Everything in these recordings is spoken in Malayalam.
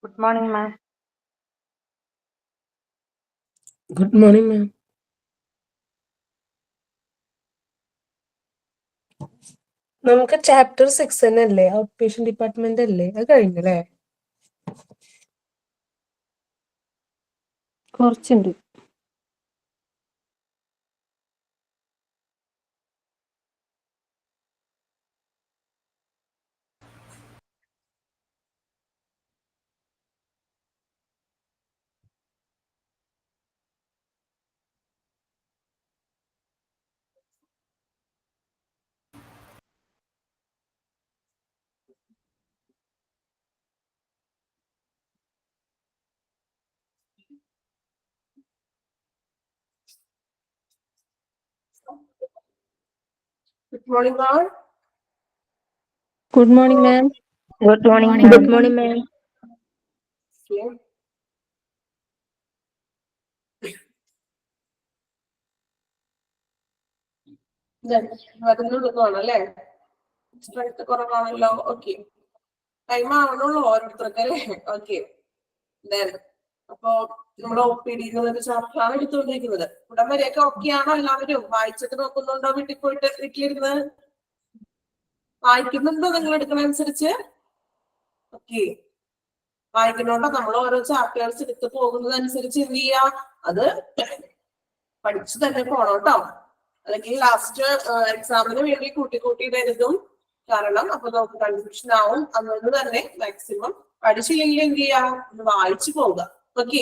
Good morning, ma'am. Good morning, ma'am. നമുക്ക് ചാപ്റ്റർ 6 തന്നെ അല്ലേ, ഔട്ട് പേഷ്യന്റ് ഡിപ്പാർട്ട്മെന്റ് അല്ലേ? അത് കഴിഞ്ഞല്ലേ? കുറച്ചുണ്ട്. Good morning, all. Good morning, ma'am. Good morning, Good ma'am. morning, ma'am. Okay. വരുന്നുള്ളൂ സ്ട്രെങ്ത് കുറവാണല്ലോ. ഓക്കെ, ടൈം ആവണുള്ളൂ ഓരോരുത്തർക്ക് അല്ലേ? ഓക്കെ, അപ്പോ നമ്മുടെ ഒ പി ഡി എന്നൊരു ചാപ്റ്ററാണ് എടുത്തുകൊണ്ടിരിക്കുന്നത്. ഉടൻ വരെയൊക്കെ ഓക്കെ ആണോ? എല്ലാവരും വായിച്ചിട്ട് നോക്കുന്നുണ്ടോ? വീട്ടിൽ പോയിട്ട് വീട്ടിലിരുന്ന് വായിക്കുന്നുണ്ടോ നിങ്ങൾ എടുക്കുന്നതനുസരിച്ച്? ഓക്കെ, വായിക്കുന്നുണ്ടോ? നമ്മൾ ഓരോ ചാപ്റ്റേഴ്സ് എടുത്ത് പോകുന്നതനുസരിച്ച് എന്ത് ചെയ്യാ? അത് പഠിച്ചു തന്നെ പോണം കേട്ടോ. അല്ലെങ്കിൽ ലാസ്റ്റ് എക്സാമിന് വേണ്ടി കൂട്ടി എഴുതും. കാരണം അപ്പൊ നമുക്ക് കൺഫ്യൂഷൻ ആവും. അതുകൊണ്ട് തന്നെ മാക്സിമം പഠിച്ചില്ലെങ്കിൽ എന്ത് ചെയ്യാം? ഒന്ന് വായിച്ചു പോവുക. ഓക്കെ,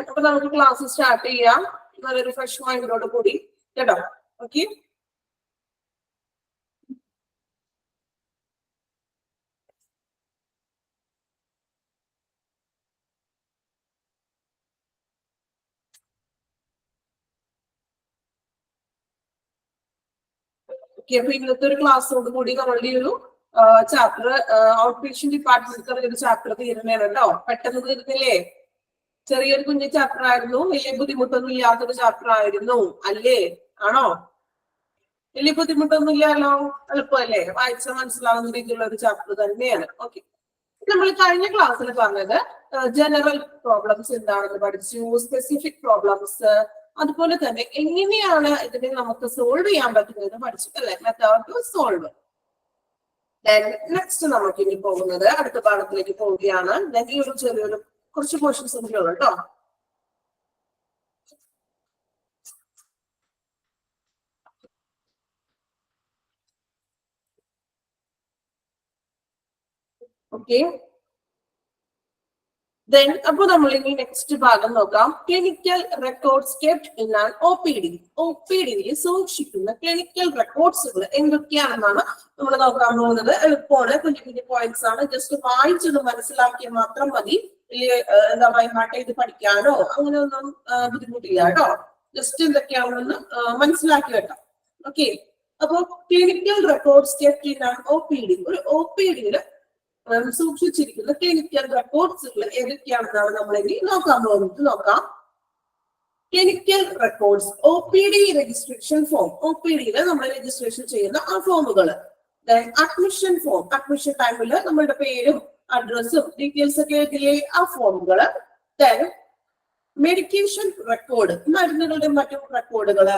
അപ്പൊ നമുക്ക് ക്ലാസ് സ്റ്റാർട്ട് ചെയ്യാം. നല്ലൊരു ഫ്രഷ് മൈൻഡോട് കൂടി കേട്ടോ. ഓക്കെ, അപ്പൊ ഇന്നത്തെ ഒരു ക്ലാസ്സോട് കൂടി നമ്മളുടെ ഒരു ചാപ്റ്റർ ഔട്ട് പേഷ്യന്റ് ഡിപ്പാർട്ട്മെന്റ് ഒരു ചാപ്റ്റർ തീരുന്നതാണ് കേട്ടോ. പെട്ടെന്ന് തീർന്നില്ലേ? ചെറിയൊരു കുഞ്ഞു ചാപ്റ്റർ ആയിരുന്നു, വലിയ ബുദ്ധിമുട്ടൊന്നും ഇല്ലാത്തൊരു ചാപ്റ്റർ ആയിരുന്നു അല്ലേ? ആണോ? വലിയ ബുദ്ധിമുട്ടൊന്നും ഇല്ലല്ലോ, എളുപ്പമല്ലേ? വായിച്ചാൽ മനസ്സിലാവുന്ന രീതിയിലുള്ള ഒരു ചാപ്റ്റർ തന്നെയാണ്. ഓക്കെ, നമ്മൾ കഴിഞ്ഞ ക്ലാസ്സിൽ പറഞ്ഞത് ജനറൽ പ്രോബ്ലംസ് എന്താണെന്ന് പഠിച്ചു, സ്പെസിഫിക് പ്രോബ്ലംസ്, അതുപോലെ തന്നെ എങ്ങനെയാണ് ഇതിനെ നമുക്ക് സോൾവ് ചെയ്യാൻ പറ്റുന്നത് പഠിച്ചു അല്ലെ? Method to solve. നെക്സ്റ്റ് നമുക്ക് ഇനി പോകുന്നത് അടുത്ത പാഠത്തിലേക്ക് പോവുകയാണ്. ഈ ഒരു ചെറിയൊരു കുറച്ച് പോർഷൻസ് ഉള്ളൂ കേട്ടോ. ഓക്കെ, അപ്പൊ നമ്മൾ ഇനി നെക്സ്റ്റ് ഭാഗം നോക്കാം. Clinical records kept in an O P D. O P ഡിയിൽ സൂക്ഷിക്കുന്ന ക്ലിനിക്കൽ റെക്കോർഡ്സുകൾ എന്തൊക്കെയാണെന്നാണ് നമ്മൾ നോക്കാൻ പോകുന്നത്. എളുപ്പമാണ്, കുഞ്ഞു കുഞ്ഞു പോയിന്റ്സ് ആണ്. ജസ്റ്റ് വായിച്ചത് മനസ്സിലാക്കിയാൽ മാത്രം മതി. എന്താ ബൈഹാർട്ട് ചെയ്ത് പഠിക്കാനോ അങ്ങനെ ഒന്നും ബുദ്ധിമുട്ടില്ല കേട്ടോ. ജസ്റ്റ് എന്തൊക്കെയാണെന്ന് മനസ്സിലാക്കി വെക്കാം. ഓക്കെ, അപ്പൊ clinical records kept in an O P D. ഒരു ഒ പി ഡിയിൽ സൂക്ഷിച്ചിരിക്കുന്ന ക്ലിനിക്കൽ റെക്കോർഡ്സുകൾ ഏതൊക്കെയാണെന്നാണ് നമ്മളിനി നോക്കാൻ പോകുന്നത്. നോക്കാം. Clinical records, O P D registration form. O P ഡിയിൽ നമ്മൾ രജിസ്ട്രേഷൻ ചെയ്യുന്ന ആ ഫോമുകൾ. അഡ്മിഷൻ ഫോം, അഡ്മിഷൻ ടൈമിൽ നമ്മളുടെ പേരും അഡ്രസ്സും ഡീറ്റെയിൽസ് ഒക്കെ എഴുതിയ ആ ഫോമുകൾ. മെഡിക്കേഷൻ റെക്കോർഡ്, മരുന്നുകളുടെ മറ്റു റെക്കോർഡുകൾ.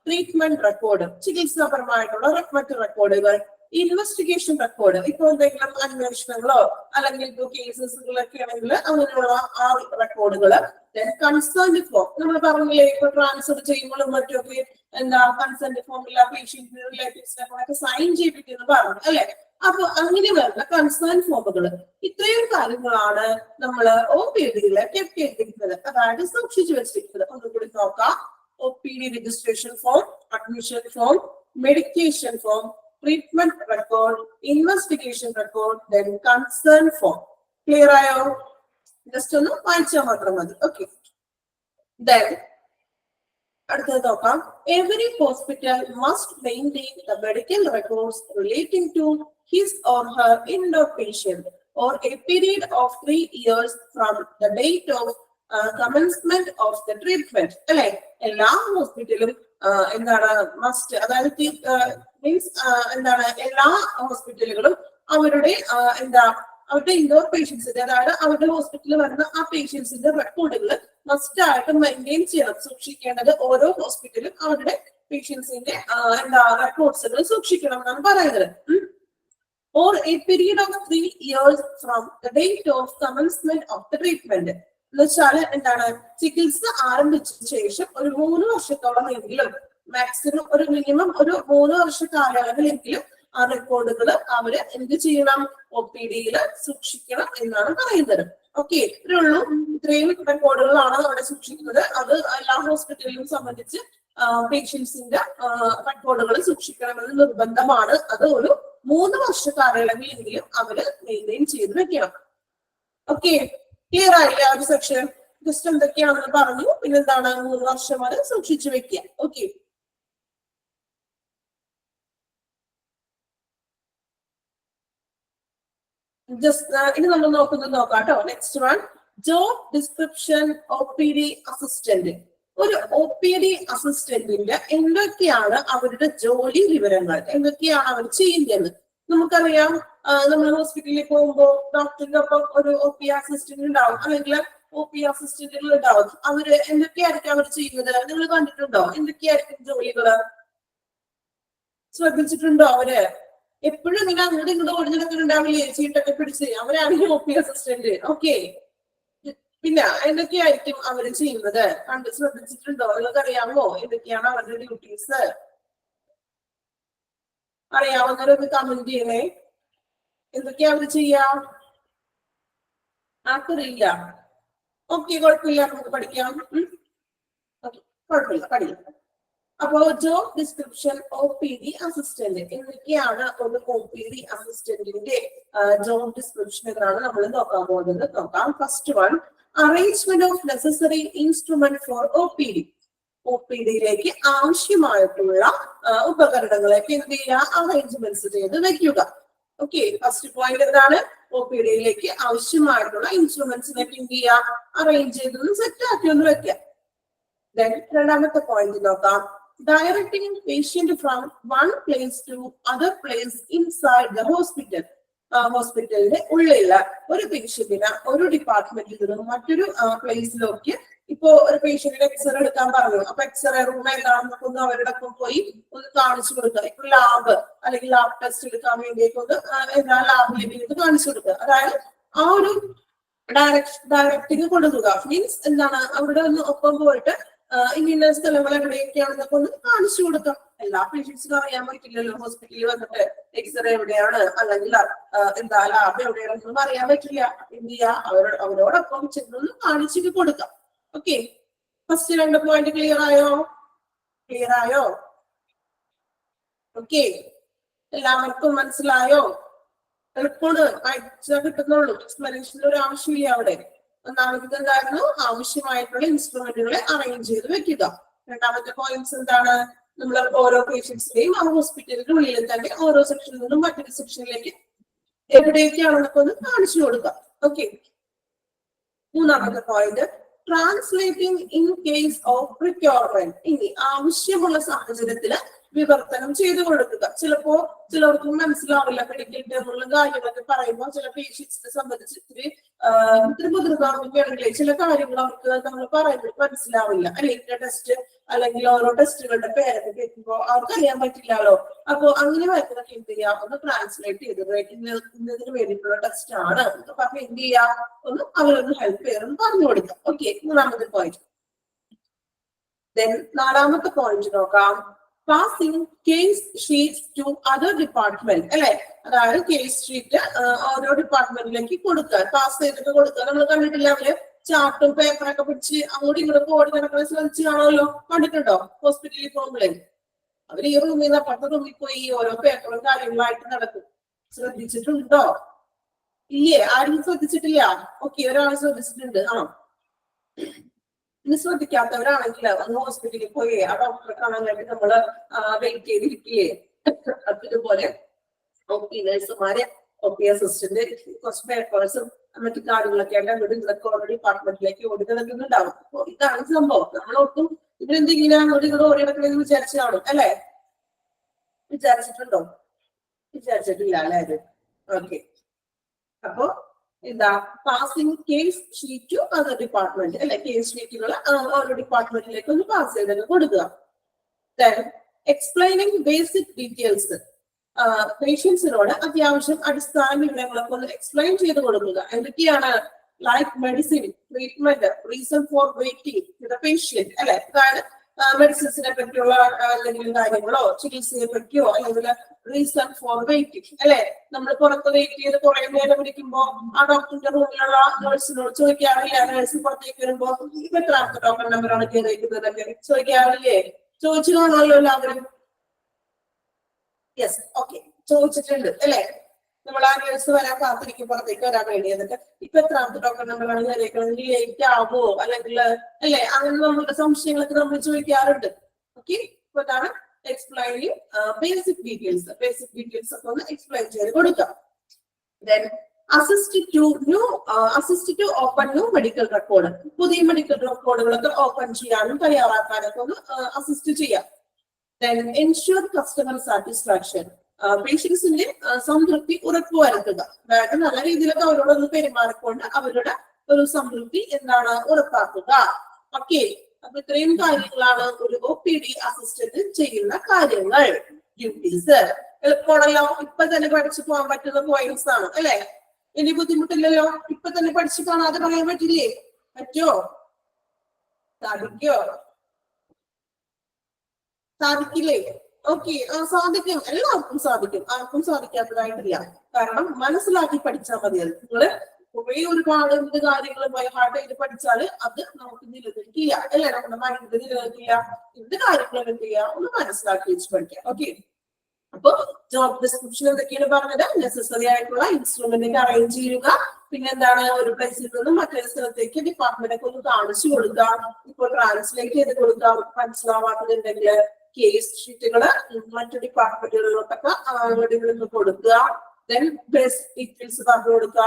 ട്രീറ്റ്മെന്റ് റെക്കോർഡ്, ചികിത്സാപരമായിട്ടുള്ള മറ്റു റെക്കോർഡുകൾ. ഇൻവെസ്റ്റിഗേഷൻ റെക്കോർഡ്, ഇപ്പോൾ എന്തെങ്കിലും അന്വേഷണങ്ങളോ അല്ലെങ്കിൽ ഇപ്പോൾ കേസസുകളൊക്കെ ആണെങ്കിൽ അങ്ങനെയുള്ള ആ റെക്കോർഡുകള്. കൺസേൺ ഫോം, നമ്മൾ പറഞ്ഞില്ലേ ഇപ്പൊ ട്രാൻസ്ഫർ ചെയ്യുമ്പോഴും മറ്റൊക്കെ എന്താ കൺസെന്റ് ഫോമിൽ പേഷ്യന്റ് റിലേറ്റീവ്സിനെ സൈൻ ചെയ്യിപ്പിക്കുന്നു പറഞ്ഞു അല്ലെ? അപ്പൊ അങ്ങനെ വരുന്ന കൺസേൺ ഫോമുകൾ. ഇത്രയും കാര്യങ്ങളാണ് നമ്മൾ ഒ പി ഡിയില് ചെയ്തിരിക്കുന്നത്, അതായത് സൂക്ഷിച്ചു വെച്ചിരിക്കുന്നത്. ഒന്നുകൂടി നോക്കാം. O P D registration form, admission form, medication form, treatment record, investigation record, then concern form. Clear ആയോ? ജസ്റ്റ് ഒന്ന് വായിച്ചാൽ മാത്രം മതി. ഓക്കെ, അടുത്തത് നോക്കാം. Every hospital must maintain the medical records relating to his or her indoor patient or a period of 3 years from the date of commencement of the treatment അല്ലെ. എല്ലാ ഹോസ്പിറ്റലും എന്താണ് മസ്റ്റ്, അതായത് മീൻസ് എന്താണ് എല്ലാ ഹോസ്പിറ്റലുകളും അവരുടെ അവരുടെ ഇൻഡോർ പേഷ്യൻസിന്റെ, അതായത് അവരുടെ ഹോസ്പിറ്റലിൽ വരുന്ന ആ പേഷ്യൻസിന്റെ റെക്കോർഡുകൾ മസ്റ്റ് ആയിട്ട് മെയിൻറ്റെയിൻ ചെയ്യണം, സൂക്ഷിക്കേണ്ടത്. ഓരോ ഹോസ്പിറ്റലും അവരുടെ പേഷ്യൻസിന്റെ റെക്കോർഡ്സുകൾ സൂക്ഷിക്കണം എന്നാണ് പറയുന്നത്. or a period of 3 years from the date of commencement of the treatment. എന്നുവെച്ചാൽ എന്താണ്, ചികിത്സ ആരംഭിച്ച ശേഷം ഒരു 3 വർഷത്തോളം എങ്കിലും, മാക്സിമം ഒരു മിനിമം ഒരു 3 വർഷ കാലയളവിലെങ്കിലും ആ റെക്കോർഡുകൾ അവര് എന്ത് ചെയ്യണം, OPD-യിൽ സൂക്ഷിക്കണം എന്നാണ് പറയുന്നത്. ഓക്കെ, ഇത്രയുള്ളൂ. ഇത്രയും റെക്കോർഡുകളാണ് അവിടെ സൂക്ഷിക്കുന്നത്. അത് എല്ലാ ഹോസ്പിറ്റലിലും സംബന്ധിച്ച് പേഷ്യൻസിന്റെ റെക്കോർഡുകൾ സൂക്ഷിക്കണമെന്ന് നിർബന്ധമാണ്. അത് ഒരു 3 വർഷ കാലയളവിലെങ്കിലും അവര് മെയിൻറ്റെയിൻ ചെയ്ത് വെക്കണം. ഓക്കെ, ക്ലിയർ ആയില്ല ഒരു സെക്ഷൻ? ജസ്റ്റ് എന്തൊക്കെയാണെന്ന് പറഞ്ഞു, പിന്നെന്താണ് 3 വർഷം വരെ സൂക്ഷിച്ചു വെക്കുക. ഓക്കെ, ഇനി നമ്മൾ നോക്കാം കേട്ടോ. Next one, job description OPD assistant. ഒരു OPD അസിസ്റ്റന്റിന്റെ എന്തൊക്കെയാണ് അവരുടെ ജോലി വിവരങ്ങൾ, എന്തൊക്കെയാണ് അവർ ചെയ്യുന്നത് നമുക്കറിയാം. നമ്മൾ ഹോസ്പിറ്റലിൽ പോകുമ്പോൾ ഡോക്ടറിന്റെ ഒപ്പം ഒരു OP അസിസ്റ്റന്റ് ഉണ്ടാവും, അല്ലെങ്കിൽ OP അസിസ്റ്റന്റുകൾ ഉണ്ടാവും. അവര് എന്തൊക്കെയായിരിക്കും അവർ ചെയ്യുന്നത് നിങ്ങൾ കണ്ടിട്ടുണ്ടോ? എന്തൊക്കെയായിരിക്കും ജോലികള് ശ്രദ്ധിച്ചിട്ടുണ്ടോ? അവര് എപ്പോഴും ഇങ്ങനെ അങ്ങോട്ട് ഇങ്ങോട്ട് ഓടിഞ്ഞിടക്കുന്നുണ്ടാവില്ലേ, ചീട്ടൊക്കെ പിടിച്ച്? അവരാണ് OP അസിസ്റ്റന്റ്. ഓക്കെ, പിന്നെ എന്തൊക്കെയായിരിക്കും അവര് ചെയ്യുന്നത് കണ്ട് ശ്രദ്ധിച്ചിട്ടുണ്ടോ? നിങ്ങൾക്ക് അറിയാമോ എന്തൊക്കെയാണ് അവരുടെ ഡ്യൂട്ടീസ്? അറിയാവുന്നവരൊന്ന് കമന്റ് ചെയ്യണേ. എന്തൊക്കെയാ അവര് ചെയ്യാം? ആർക്കറിയില്ല? ഓക്കെ, കുഴപ്പമില്ല, നമുക്ക് പഠിക്കാം. കുഴപ്പമില്ല, പഠിക്കാം. അപ്പോ ജോബ് ഡിസ്ക്രിപ്ഷൻ OPD അസിസ്റ്റന്റ്. എന്തൊക്കെയാണ് ഒരു OPD അസിസ്റ്റന്റിന്റെ ജോബ് ഡിസ്ക്രിപ്ഷൻ എന്നാണ് നമ്മൾ നോക്കാൻ പോകുന്നത്. നോക്കാം. First one, arrangement of necessary instrument for OPD. OPD-യിലേക്ക് ആവശ്യമായിട്ടുള്ള ഉപകരണങ്ങളൊക്കെ എന്ത് ചെയ്യുക, അറേഞ്ച്മെന്റ്സ് ചെയ്ത് വെക്കുക. ഓക്കെ, ഫസ്റ്റ് പോയിന്റ് എന്താണ്? OPD-യിലേക്ക് ആവശ്യമായിട്ടുള്ള ഇൻസ്ട്രുമെന്റ്സിനൊക്കെ എന്ത് ചെയ്യുക, അറേഞ്ച് ചെയ്തൊന്ന് സെറ്റ് ആക്കി ഒന്ന് വെക്കുക. രണ്ടാമത്തെ പോയിന്റ് നോക്കാം. Directing patient from one place to other place inside the hospital. ഹോസ്പിറ്റലിന്റെ ഉള്ളിലുള്ള ഒരു പേഷ്യന്റിന് ഒരു ഡിപ്പാർട്ട്മെന്റിൽ നിന്നും മറ്റൊരു പ്ലേസിലേക്ക്, ഇപ്പോ ഒരു പേഷ്യന്റിന് എക്സ്റേ എടുക്കാൻ പറഞ്ഞു, അപ്പൊ എക്സ്റേ റൂം ഏതാണെന്നൊക്കെ ഒന്ന് അവരുടെ ഒപ്പം പോയി ഒന്ന് കാണിച്ചു കൊടുക്കുക. ഇപ്പൊ ലാബ് അല്ലെങ്കിൽ ലാബ് ടെസ്റ്റ് എടുക്കാൻ വേണ്ടിയിട്ട് ഒന്ന് എല്ലാ ലാബിലേക്ക് കാണിച്ചു കൊടുക്കുക. അതായത് ആ ഒരു ഡയറക്ടിങ് കൊടുക്കുക. മീൻസ് എന്താണ്, അവരുടെ ഒന്ന് ഒപ്പം പോയിട്ട് ഇങ്ങനെ സ്ഥലങ്ങൾ എവിടെയൊക്കെയാണെന്നൊക്കെ ഒന്ന് കാണിച്ചു കൊടുക്കാം. എല്ലാ പേഷ്യൻസിനും അറിയാൻ പറ്റില്ലല്ലോ, ഹോസ്പിറ്റലിൽ വന്നിട്ട് എക്സ്റേ എവിടെയാണ് അല്ലെങ്കിൽ ലാബ് എവിടെയാണെന്നൊന്നും അറിയാൻ പറ്റില്ല. എന്ത് ചെയ്യാ, അവരോടൊപ്പം ചെന്നൊന്ന് കാണിച്ചിട്ട് കൊടുക്കാം. ഓക്കെ, ഫസ്റ്റ് 2 പോയിന്റ് ക്ലിയർ ആയോ? ഓക്കെ, എല്ലാവർക്കും മനസ്സിലായോ? എളുപ്പമാണ്, അയച്ചാൽ കിട്ടുന്നുള്ളൂ. എക്സ്പ്ലനേഷൻ്റെ ഒരു ആവശ്യമില്ല അവിടെ. ഒന്നാമത്തെ എന്തായിരുന്നു, ആവശ്യമായിട്ടുള്ള ഇൻസ്ട്രുമെന്റുകളെ അറേഞ്ച് ചെയ്ത് വെക്കുക. രണ്ടാമത്തെ പോയിന്റ്സ് എന്താണ്, നമ്മൾ ഓരോ പേഷ്യൻസിനെയും ആ ഹോസ്പിറ്റലിന്റെ ഉള്ളിൽ തന്നെ ഓരോ സെക്ഷനിൽ നിന്നും മറ്റൊരു സെക്ഷനിലേക്ക് എവിടെയൊക്കെയാണെന്നൊക്കെ ഒന്ന് കാണിച്ചു കൊടുക്കാം. ഓക്കെ, മൂന്നാമത്തെ point, translating in case of requirement. ഇനി ആവശ്യമുള്ള സാഹചര്യത്തില് വിവർത്തനം ചെയ്തു കൊടുക്കുക. ചിലപ്പോ ചിലർക്ക് മനസ്സിലാവില്ല, മെഡിക്കൽ ടേമുകളും കാര്യങ്ങളൊക്കെ പറയുമ്പോൾ ചില പേഷ്യൻസിനെ സംബന്ധിച്ച് ഇത്തിരി മുതിർന്നവർക്കൊക്കെയാണെങ്കിൽ ചില കാര്യങ്ങൾ അവർക്ക് നമ്മൾ പറയുന്നത് മനസ്സിലാവില്ല. അല്ലെങ്കിൽ ടെസ്റ്റ് അല്ലെങ്കിൽ ഓരോ ടെസ്റ്റുകളുടെ പേരൊക്കെ കേൾക്കുമ്പോൾ അവർക്ക് അറിയാൻ പറ്റില്ലല്ലോ. അപ്പൊ അങ്ങനെ വരുന്നതൊക്കെ എന്ത് ചെയ്യാം, ഒന്ന് ട്രാൻസ്ലേറ്റ് ചെയ്തത് ഇന്നതിന് വേണ്ടിയിട്ടുള്ള ടെസ്റ്റ് ആണ് എന്ന് പറഞ്ഞ് എന്ത് ചെയ്യാം, ഒന്ന് അവരൊന്ന് ഹെൽപ്പ് ചെയ്യാൻ പറഞ്ഞു കൊടുക്കാം. ഓക്കെ, മൂന്നാമത്തെ പോയിന്റ്. നാലാമത്തെ പോയിന്റ് നോക്കാം. Passing case sheets to other department. അല്ലെ, അതായത് കേസ് ഷീറ്റ് ഓരോ ഡിപ്പാർട്ട്മെന്റിലേക്ക് കൊടുക്കുക, പാസ് ചെയ്തിട്ട് കൊടുക്കുക. നമ്മൾ കണ്ടിട്ടില്ല, അവര് ചാർട്ടും പേപ്പറൊക്കെ പിടിച്ച് അങ്ങോട്ടും ഇങ്ങോട്ടും ഓടി നടക്കുന്ന ശ്രദ്ധിച്ച് കാണുമല്ലോ, കണ്ടിട്ടുണ്ടോ? ഹോസ്പിറ്റലിൽ പോകുമ്പോഴേ അവര് ഈ റൂമിൽ നിന്ന് അപ്പുറത്തെ റൂമിൽ പോയി ഓരോ പേപ്പറും കാര്യങ്ങളായിട്ട് നടക്കും. ശ്രദ്ധിച്ചിട്ടുണ്ടോ? ഇല്ലേ? ആരും ശ്രദ്ധിച്ചിട്ടില്ല? ഓക്കെ, ഒരാൾ ശ്രദ്ധിച്ചിട്ടുണ്ട്. ഇനി ശ്രദ്ധിക്കാത്തവരാണെങ്കിൽ അന്ന് ഹോസ്പിറ്റലിൽ പോയി ആ ഡോക്ടറെ കാണാൻ വേണ്ടി നമ്മള് വെയിറ്റ് ചെയ്തിരിക്കുകയെ. അതുപോലെ OP നഴ്സുമാരെ OP അസിസ്റ്റന്റ് കുറച്ച് പേപ്പേഴ്സും മറ്റു കാര്യങ്ങളൊക്കെ ആയിട്ട് അങ്ങോട്ട് ഇതൊക്കെ ഓരോ ഡിപ്പാർട്ട്മെന്റിലേക്ക് ഓടി നടക്കുന്നുണ്ടാവും. അപ്പൊ ഇതാണ് സംഭവം. നമ്മളൊട്ടും ഇവരെന്തെങ്കിലും അങ്ങോട്ട് ഇങ്ങോട്ട് ഓടി നടക്കണമെന്ന് വിചാരിച്ചു കാണും അല്ലെ? വിചാരിച്ചിട്ടുണ്ടോ? വിചാരിച്ചിട്ടില്ല അല്ലെ അത്? ഓക്കെ. അപ്പൊ എന്താ passing case sheet to other department അല്ലെ? കേസ് ഷീറ്റുകൾ ഓരോ ഡിപ്പാർട്ട്മെന്റിലേക്ക് ഒന്ന് പാസ് ചെയ്തൊക്കെ കൊടുക്കുക. എക്സ്പ്ലെയിനിങ് ബേസിക് ഡീറ്റെയിൽസ്, പേഷ്യൻസിനോട് അത്യാവശ്യം അടിസ്ഥാന വിവരങ്ങളൊക്കെ ഒന്ന് എക്സ്പ്ലെയിൻ ചെയ്ത് കൊടുക്കുക. എന്തൊക്കെയാണ്? Like medicine, treatment, reason for waiting the patient അല്ലെ? അതായത് മെഡിസിൻസിനെ പറ്റിയുള്ള എന്തെങ്കിലും കാര്യങ്ങളോ ചികിത്സയെ പറ്റിയോ അല്ലെങ്കിൽ റീസൺ ഫോർ വെയിറ്റിംഗ് അല്ലെ? നമ്മൾ പുറത്ത് വെയിറ്റ് ചെയ്ത് കുറെ നേരം ഇരിക്കുമ്പോ ആ ഡോക്ടറിന്റെ റൂമിലുള്ള നഴ്സിനോട് ചോദിക്കാറില്ല, നഴ്സ് പുറത്തേക്ക് വരുമ്പോ ഇപ്പൊ എത്രാമത്തെ ഡോക്ടർ നമ്പറാണ് കയറിയിരിക്കുന്നതൊക്കെ ചോദിക്കാറില്ലേ? ചോദിച്ചു കാണുമല്ലോ എല്ലാവരും. യെസ്, ഓക്കെ, ചോദിച്ചിട്ടുണ്ട് അല്ലെ? നമ്മൾ ആ നഴ്സ് വരാൻ കാത്തിരിക്കും പുറത്തേക്ക് വരാൻ വേണ്ടി. എന്നിട്ട് ഇപ്പൊ എത്രാമത്തെ ഡോക്ടർ നമ്പറാണ് കയറിയിരിക്കുന്നത്, ലേറ്റ് ആവോ അല്ലെങ്കിൽ അല്ലെ, അങ്ങനെ നമ്മളുടെ സംശയങ്ങളൊക്കെ നമ്മൾ ചോദിക്കാറുണ്ട്. ഓക്കെ, അപ്പൊ അതാണ് explaining basic details. Basic details ഒക്കെ ഒന്ന് എക്സ്പ്ലെയിൻ ചെയ്ത് കൊടുക്കാം. Then assist to open new medical record. പുതിയ മെഡിക്കൽ റെക്കോർഡുകളൊക്കെ ഓപ്പൺ ചെയ്യാനും തയ്യാറാക്കാനൊക്കെ ഒന്ന് അസിസ്റ്റ് ചെയ്യാം. Then ensure customer satisfaction. പേഷ്യൻസിന്റെ സംതൃപ്തി ഉറപ്പുവരുത്തുക. അതായത് നല്ല രീതിയിലൊക്കെ അവരോടൊന്ന് പെരുമാറിക്കൊണ്ട് അവരുടെ ഒരു സംതൃപ്തി എന്താണ് ഉറപ്പാക്കുക. ഓക്കെ, അപ്പൊ ഇത്രയും കാര്യങ്ങളാണ് ഒരു OPD അസിസ്റ്റന്റ് ചെയ്യുന്ന കാര്യങ്ങൾ, ഡ്യൂട്ടീസ്. എളുപ്പമാണല്ലോ, ഇപ്പൊ തന്നെ പഠിച്ചു പോകാൻ പറ്റുന്ന പോയിന്റ്സ് ആണ് അല്ലെ? ഇനി ബുദ്ധിമുട്ടില്ലല്ലോ, ഇപ്പൊ തന്നെ പഠിച്ചു കാണാതെ പറയാൻ പറ്റില്ലേ? പറ്റുമോ? സാധിക്കോ? സാധിക്കില്ലേ? ഓക്കെ, സാധിക്കും, എല്ലാവർക്കും സാധിക്കും, ആർക്കും സാധിക്കാത്തതായിട്ടില്ല. കാരണം മനസ്സിലാക്കി പഠിച്ചാൽ മതി. അത് നിങ്ങള് കുറെ ഒരുപാട് എന്ത് കാര്യങ്ങൾ ബൈഹാർട്ട് ചെയ്ത് പഠിച്ചാല് അത് നമുക്ക് നിലനിൽക്കില്ല അല്ലെ? നമ്മുടെ മൈൻഡ് നിലനിൽക്കില്ല. എന്ത് കാര്യങ്ങളും എന്ത് ചെയ്യാം, ഒന്ന് മനസ്സിലാക്കി വെച്ച് പഠിക്കാം. ഓക്കെ, അപ്പൊ ജോബ് ഡിസ്ക്രിപ്ഷൻ എന്തൊക്കെയാണ് പറഞ്ഞത്? നെസസറി ആയിട്ടുള്ള ഇൻസ്ട്രുമെന്റ് അറേഞ്ച് ചെയ്യുക, പിന്നെ എന്താണ് ഒരു പ്ലേസിൽ നിന്നും മറ്റൊരു സ്ഥലത്തേക്ക് ഡിപ്പാർട്ട്മെന്റ് ഒക്കെ ഒന്ന് കാണിച്ചു കൊടുക്കുക, ഇപ്പൊ ട്രാൻസ്ലേറ്റ് ചെയ്ത് കൊടുക്കുക, മനസ്സിലാവാത്തതുണ്ടെങ്കിൽ കേസ് ഷീറ്റുകള് മറ്റു ഡിപ്പാർട്ട്മെന്റുകളിലോട്ടൊക്കെ അങ്ങോട്ട് കൊടുക്കുക. ദെൻ ബേസിക് ഡീറ്റെയിൽസ് പറഞ്ഞു കൊടുക്കുക,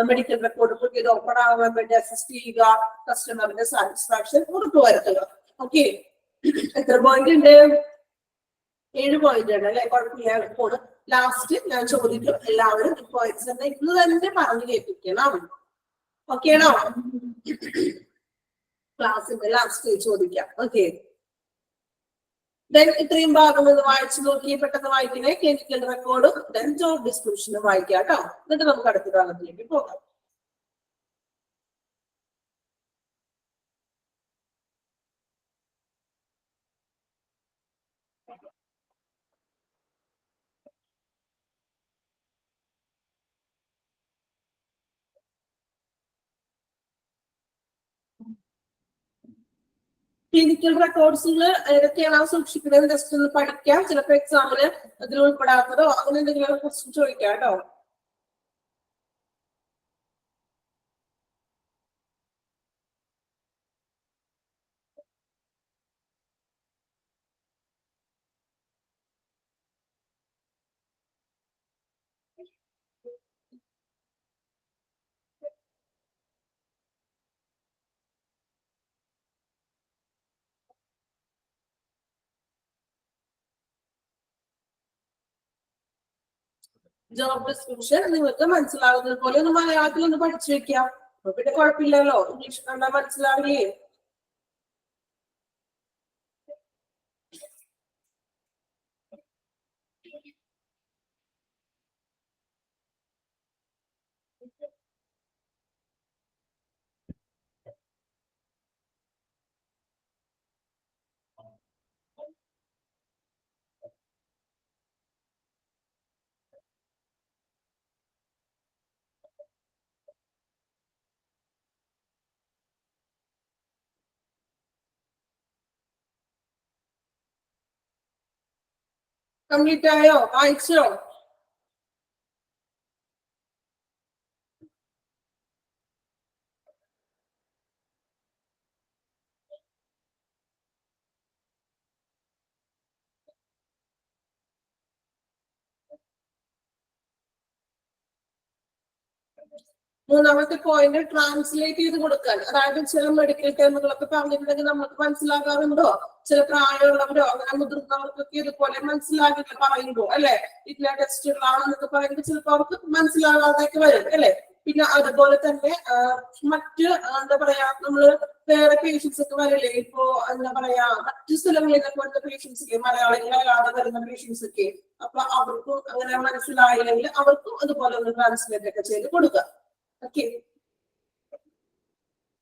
മെഡിക്കൽ റെക്കോർഡ് പുതിയത് ഓപ്പൺ ആവാൻ വേണ്ടി അസിസ്റ്റ് ചെയ്യുക, കസ്റ്റമറിന്റെ സാറ്റിസ്ഫാക്ഷൻ ഉറപ്പുവരുത്തുക. ഓക്കെ, എത്ര പോയിന്റ് ഉണ്ട്? 7 പോയിന്റ് ഉണ്ട് അല്ലെ? കുഴപ്പമില്ല, പോണ്. ലാസ്റ്റ് ഞാൻ ചോദിക്കും, എല്ലാവരും ഈ പോയിന്റ്സ് ഇന്ന് തന്നെ പറഞ്ഞു കേൾപ്പിക്കണം. ഓക്കെ ആണോ? ക്ലാസ്സിന്റെ ലാസ്റ്റ് ചോദിക്കാം. ഓക്കെ, ഇത്രയും ഭാഗം ഒന്ന് വായിച്ചു നോക്കി, പെട്ടെന്ന് വായിക്കണേ. ക്ലിനിക്കൽ റെക്കോർഡും ദെൻ ജോബ് ഡിസ്ക്രിപ്ഷനും വായിക്കാം കേട്ടോ. എന്നിട്ട് നമുക്ക് അടുത്ത ഭാഗത്തിലേക്ക് പോകാം. ക്ലിനിക്കൽ റെക്കോർഡ്സിൽ ഏതൊക്കെയാണ് സൂക്ഷിക്കുന്നത് ജസ്റ്റ് ഒന്ന് പഠിക്കാം. ചിലപ്പോൾ എക്സാമിന് അതിൽ ഉൾപ്പെടാത്തതോ അങ്ങനെ എന്തെങ്കിലും ക്വസ്റ്റ്യൻ ചോദിക്കാം കേട്ടോ. ജോബ് ഡിസ്ക്രിപ്ഷൻ നിങ്ങൾക്ക് മനസ്സിലാവുന്നത് പോലെ ഒന്ന് മലയാളത്തിൽ ഒന്ന് പഠിച്ചു വെക്കാം. അപ്പൊ പിന്നെ കുഴപ്പമില്ലല്ലോ, ഇംഗ്ലീഷ് കണ്ടാ മനസ്സിലാവില്ലേ? കംപ്ലീറ്റ് ആയോ? വായിച്ചോ? മൂന്നാമത്തെ പോയിന്റ് ട്രാൻസ്ലേറ്റ് ചെയ്ത് കൊടുക്കാൻ. അതായത് ചില മെഡിക്കൽ ടേമുകളൊക്കെ പറഞ്ഞിട്ടുണ്ടെങ്കിൽ നമുക്ക് മനസ്സിലാകാറുണ്ടോ? ചില പ്രായമുള്ളവരോ അങ്ങനെ മുതിർന്നവർക്കൊക്കെ ഇതുപോലെ മനസ്സിലാകില്ല പറയുമ്പോ, അല്ലെ? ഇല്ല ടെസ്റ്റുകളാണെന്നൊക്കെ പറയുമ്പോൾ ചിലപ്പോൾ അവർക്ക് മനസ്സിലാകാതെയൊക്കെ വരും, അല്ലെ? പിന്നെ അതുപോലെ തന്നെ മറ്റ് എന്താ പറയാ, നമ്മള് വേറെ പേഷ്യൻസ് ഒക്കെ വരില്ലേ, ഇപ്പോ എന്താ പറയാ മറ്റു സ്ഥലങ്ങളിൽ നിന്നൊക്കെ വരുന്ന പേഷ്യൻസ് ഒക്കെ, മലയാളികളല്ലാതെ വരുന്ന പേഷ്യൻസ് ഒക്കെ, അപ്പൊ അവർക്കും അങ്ങനെ മനസ്സിലായില്ലെങ്കിൽ അവർക്കും അതുപോലെ ഒന്ന് ട്രാൻസ്ലേറ്റ് ഒക്കെ ചെയ്ത് കൊടുക്കുക. ഓക്കെ,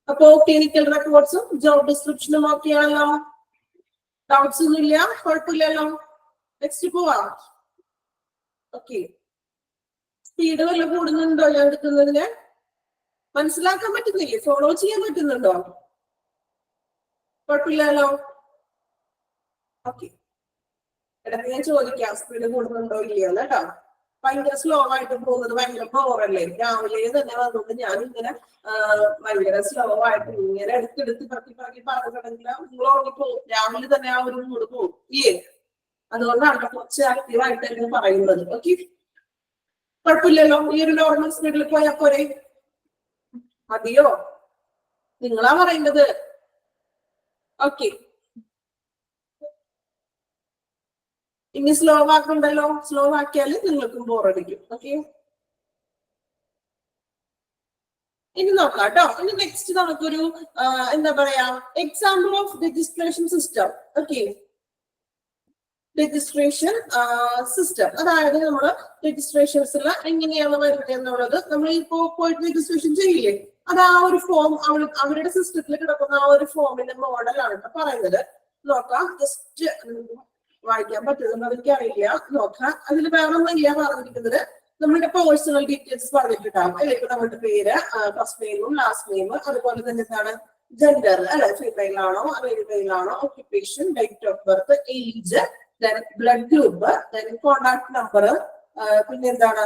അപ്പോ ക്ലിനിക്കൽ റെക്കോർഡ്സും ജോബ് ഡിസ്ക്രിപ്ഷനും ഒക്കെയാണല്ലോ. ഡൗട്ട്സ് ഒന്നും ഇല്ല, കുഴപ്പമില്ലല്ലോ. നെക്സ്റ്റ് പോവാം. ഓക്കെ, സ്പീഡ് വല്ല കൂടുന്നുണ്ടോ ഞാൻ എടുക്കുന്നതിന്? മനസ്സിലാക്കാൻ പറ്റുന്നില്ലേ? ഫോളോ ചെയ്യാൻ പറ്റുന്നുണ്ടോ? കുഴപ്പമില്ലല്ലോ. ഓക്കെ, ഇടയ്ക്ക് ഞാൻ ചോദിക്കാം സ്പീഡ് കൂടുന്നുണ്ടോ ഇല്ലയോ കേട്ടോ. ഭയങ്കര സ്ലോ ആയിട്ട് പോകുന്നത് ഭയങ്കര ബോറല്ലേ? രാവിലെ തന്നെ വന്നുകൊണ്ട് ഞാൻ ഇങ്ങനെ ഭയങ്കര സ്ലോ ആയിട്ട് ഇങ്ങനെ എടുത്തെടുത്ത് പറക്കി പറഞ്ഞിട്ടുണ്ടെങ്കിൽ നിങ്ങൾ ഉറങ്ങിപ്പോവും. രാവിലെ തന്നെ ആ ഒരു മൂഡ് പോകും ഇല്ലേ? അതുകൊണ്ടാണ് കുറച്ച് ആക്റ്റീവായിട്ട് തന്നെ പറയുന്നത്. ഓക്കെ, കുഴപ്പമില്ലല്ലോ. ഈ ഒരു നോർമൽ സ്പീഡിൽ പോയാൽ പോരെ? മതിയോ? നിങ്ങളാ പറയേണ്ടത്. ഓക്കെ, ഇനി സ്ലോ ആക്കുണ്ടല്ലോ. സ്ലോ ആക്കിയാൽ നിങ്ങൾക്കും ബോറടിക്കും. ഓക്കെ, ഇനി നോക്കാം കേട്ടോ. ഇനി നെക്സ്റ്റ് നമുക്കൊരു എന്താ പറയാ example of registration system. Okay, registration system, അതായത് നമ്മൾ രജിസ്ട്രേഷൻസിൽ എങ്ങനെയാണ് വരുന്നത് എന്നുള്ളത് നമ്മൾ ഇപ്പോ പോയിട്ട് രജിസ്ട്രേഷൻ ചെയ്യില്ലേ, അത് ആ ഒരു ഫോം അവരുടെ സിസ്റ്റത്തിൽ കിടക്കുന്ന ആ ഒരു ഫോമിന്റെ മോഡലാണ് പറയുന്നത്. നോക്കാം, ജസ്റ്റ് വായിക്കാൻ പറ്റുമെന്ന് എനിക്കറിയില്ല. നോക്കാം, അതിൽ വേറെ ഒന്നുമില്ല പറഞ്ഞിരിക്കുന്നത്. നമ്മുടെ പേഴ്സണൽ ഡീറ്റെയിൽസ് പറഞ്ഞിട്ടുണ്ടാവും അല്ലെ? ഇപ്പൊ നമ്മുടെ പേര്, ഫസ്റ്റ് നെയിമും ലാസ്റ്റ് നെയിം, അതുപോലെ തന്നെ എന്താണ് ജെൻഡർ, അല്ലെ? ഫീമെയിൽ ആണോ മെയിൽ ആണോ, occupation, date of birth, age, blood group, contact number, പിന്നെ എന്താണ്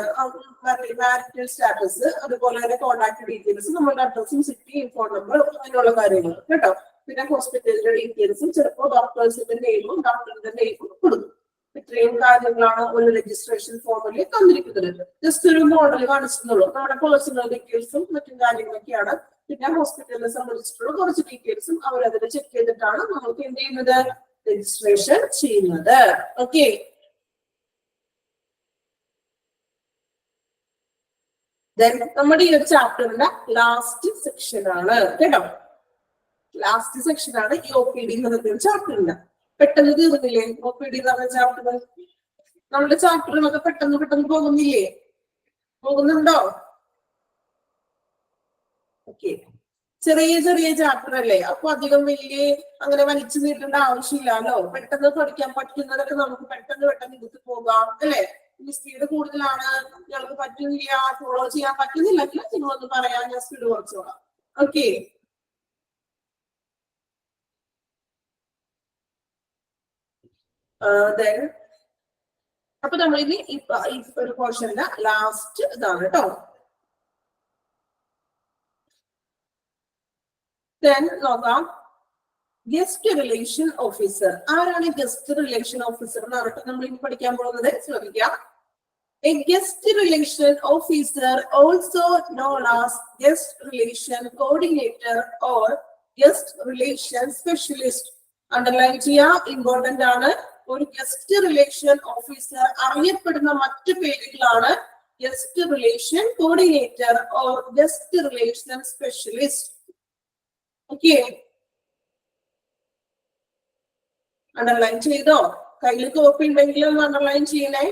മാരിറ്റൽ സ്റ്റാറ്റസ്, അതുപോലെ തന്നെ കോണ്ടാക്ട് ഡീറ്റെയിൽസ്, നമ്മുടെ അഡ്രസ്സും സിറ്റിയും ഫോൺ നമ്പറും അങ്ങനെയുള്ള കാര്യങ്ങൾ കേട്ടോ. പിന്നെ ഹോസ്പിറ്റലിന്റെ ഡീറ്റെയിൽസും, ചിലപ്പോൾ ഡോക്ടേഴ്സിന്റെ നെയിമും ഡോക്ടറിന്റെ നെയിമും കൊടുക്കും. ഇത്രയും കാര്യങ്ങളാണ് ഒരു രജിസ്ട്രേഷൻ ഫോമിൽ തന്നിരിക്കുന്നത്. ജസ്റ്റ് ഒരു മോഡൽ കാണിച്ചിട്ടുള്ളൂ. നമ്മുടെ പേഴ്സണൽ ഡീറ്റെയിൽസും മറ്റും കാര്യങ്ങളൊക്കെയാണ്. പിന്നെ ഹോസ്പിറ്റലിനെ സംബന്ധിച്ചിട്ടുള്ള കുറച്ച് ഡീറ്റെയിൽസും അവരതിൽ ചെക്ക് ചെയ്തിട്ടാണ് നമുക്ക് എന്ത് ചെയ്യുന്നത്, രജിസ്ട്രേഷൻ ചെയ്യുന്നത്. ഓക്കെ, നമ്മുടെ ഈ ഒരു ചാപ്റ്ററിന്റെ ലാസ്റ്റ് സെക്ഷൻ ആണ് കേട്ടോ. ലാസ്റ്റ് സെക്ഷൻ ആണ് ഈ OPD എന്ന് പറയുന്ന ചാപ്റ്ററിന്റെ. പെട്ടെന്ന് തീർന്നില്ലേ OPD എന്ന് പറഞ്ഞ ചാപ്റ്റർ? നമ്മുടെ ചാപ്റ്ററുകളൊക്കെ പെട്ടെന്ന് പോകുന്നില്ലേ? പോകുന്നുണ്ടോ? ഓക്കെ, ചെറിയ ചാപ്റ്റർ അല്ലേ, അപ്പൊ അധികം വലിയ അങ്ങനെ വലിച്ചു നീട്ടേണ്ട ആവശ്യമില്ലല്ലോ. പെട്ടെന്ന് പഠിക്കാൻ പറ്റുന്നതൊക്കെ നമുക്ക് പെട്ടെന്ന് എടുത്ത് പോകാം അല്ലെ? ഇനി സ്പീഡ് കൂടുതലാണ്, ഞങ്ങൾക്ക് പറ്റുന്നില്ല, ഫോളോ ചെയ്യാൻ പറ്റുന്നില്ലെങ്കിൽ നിങ്ങളൊന്ന് പറയാം, ഞാൻ സ്പീഡ് കുറച്ചോളാം. ഓക്കെ, അപ്പൊ നമ്മളിനി ഈ ഒരു പോർഷന്റെ ലാസ്റ്റ് ഇതാണ് കേട്ടോ. നോക്കാം, ഗസ്റ്റ് റിലേഷൻ ഓഫീസർ. ആരാണ് ഗസ്റ്റ് റിലേഷൻ ഓഫീസർ എന്ന് പറഞ്ഞിട്ട് നമ്മൾ ഇനി പഠിക്കാൻ പോകുന്നത്? ശ്രദ്ധിക്കാം. A guest relation officer, also known as guest relation coordinator or guest relation specialist. Underline ചെയ്യാം, ഇമ്പോർട്ടന്റ് ആണ്. ഒരു ഗസ്റ്റ് റിലേഷൻ ഓഫീസർ അറിയപ്പെടുന്ന മറ്റു പേരുകളാണ് guest relation coordinator or guest relation specialist. Okay, underline ചെയ്തോ? കയ്യിൽ കോപ്പി ഉണ്ടെങ്കിലും അണ്ടർലൈൻ ചെയ്യണേ.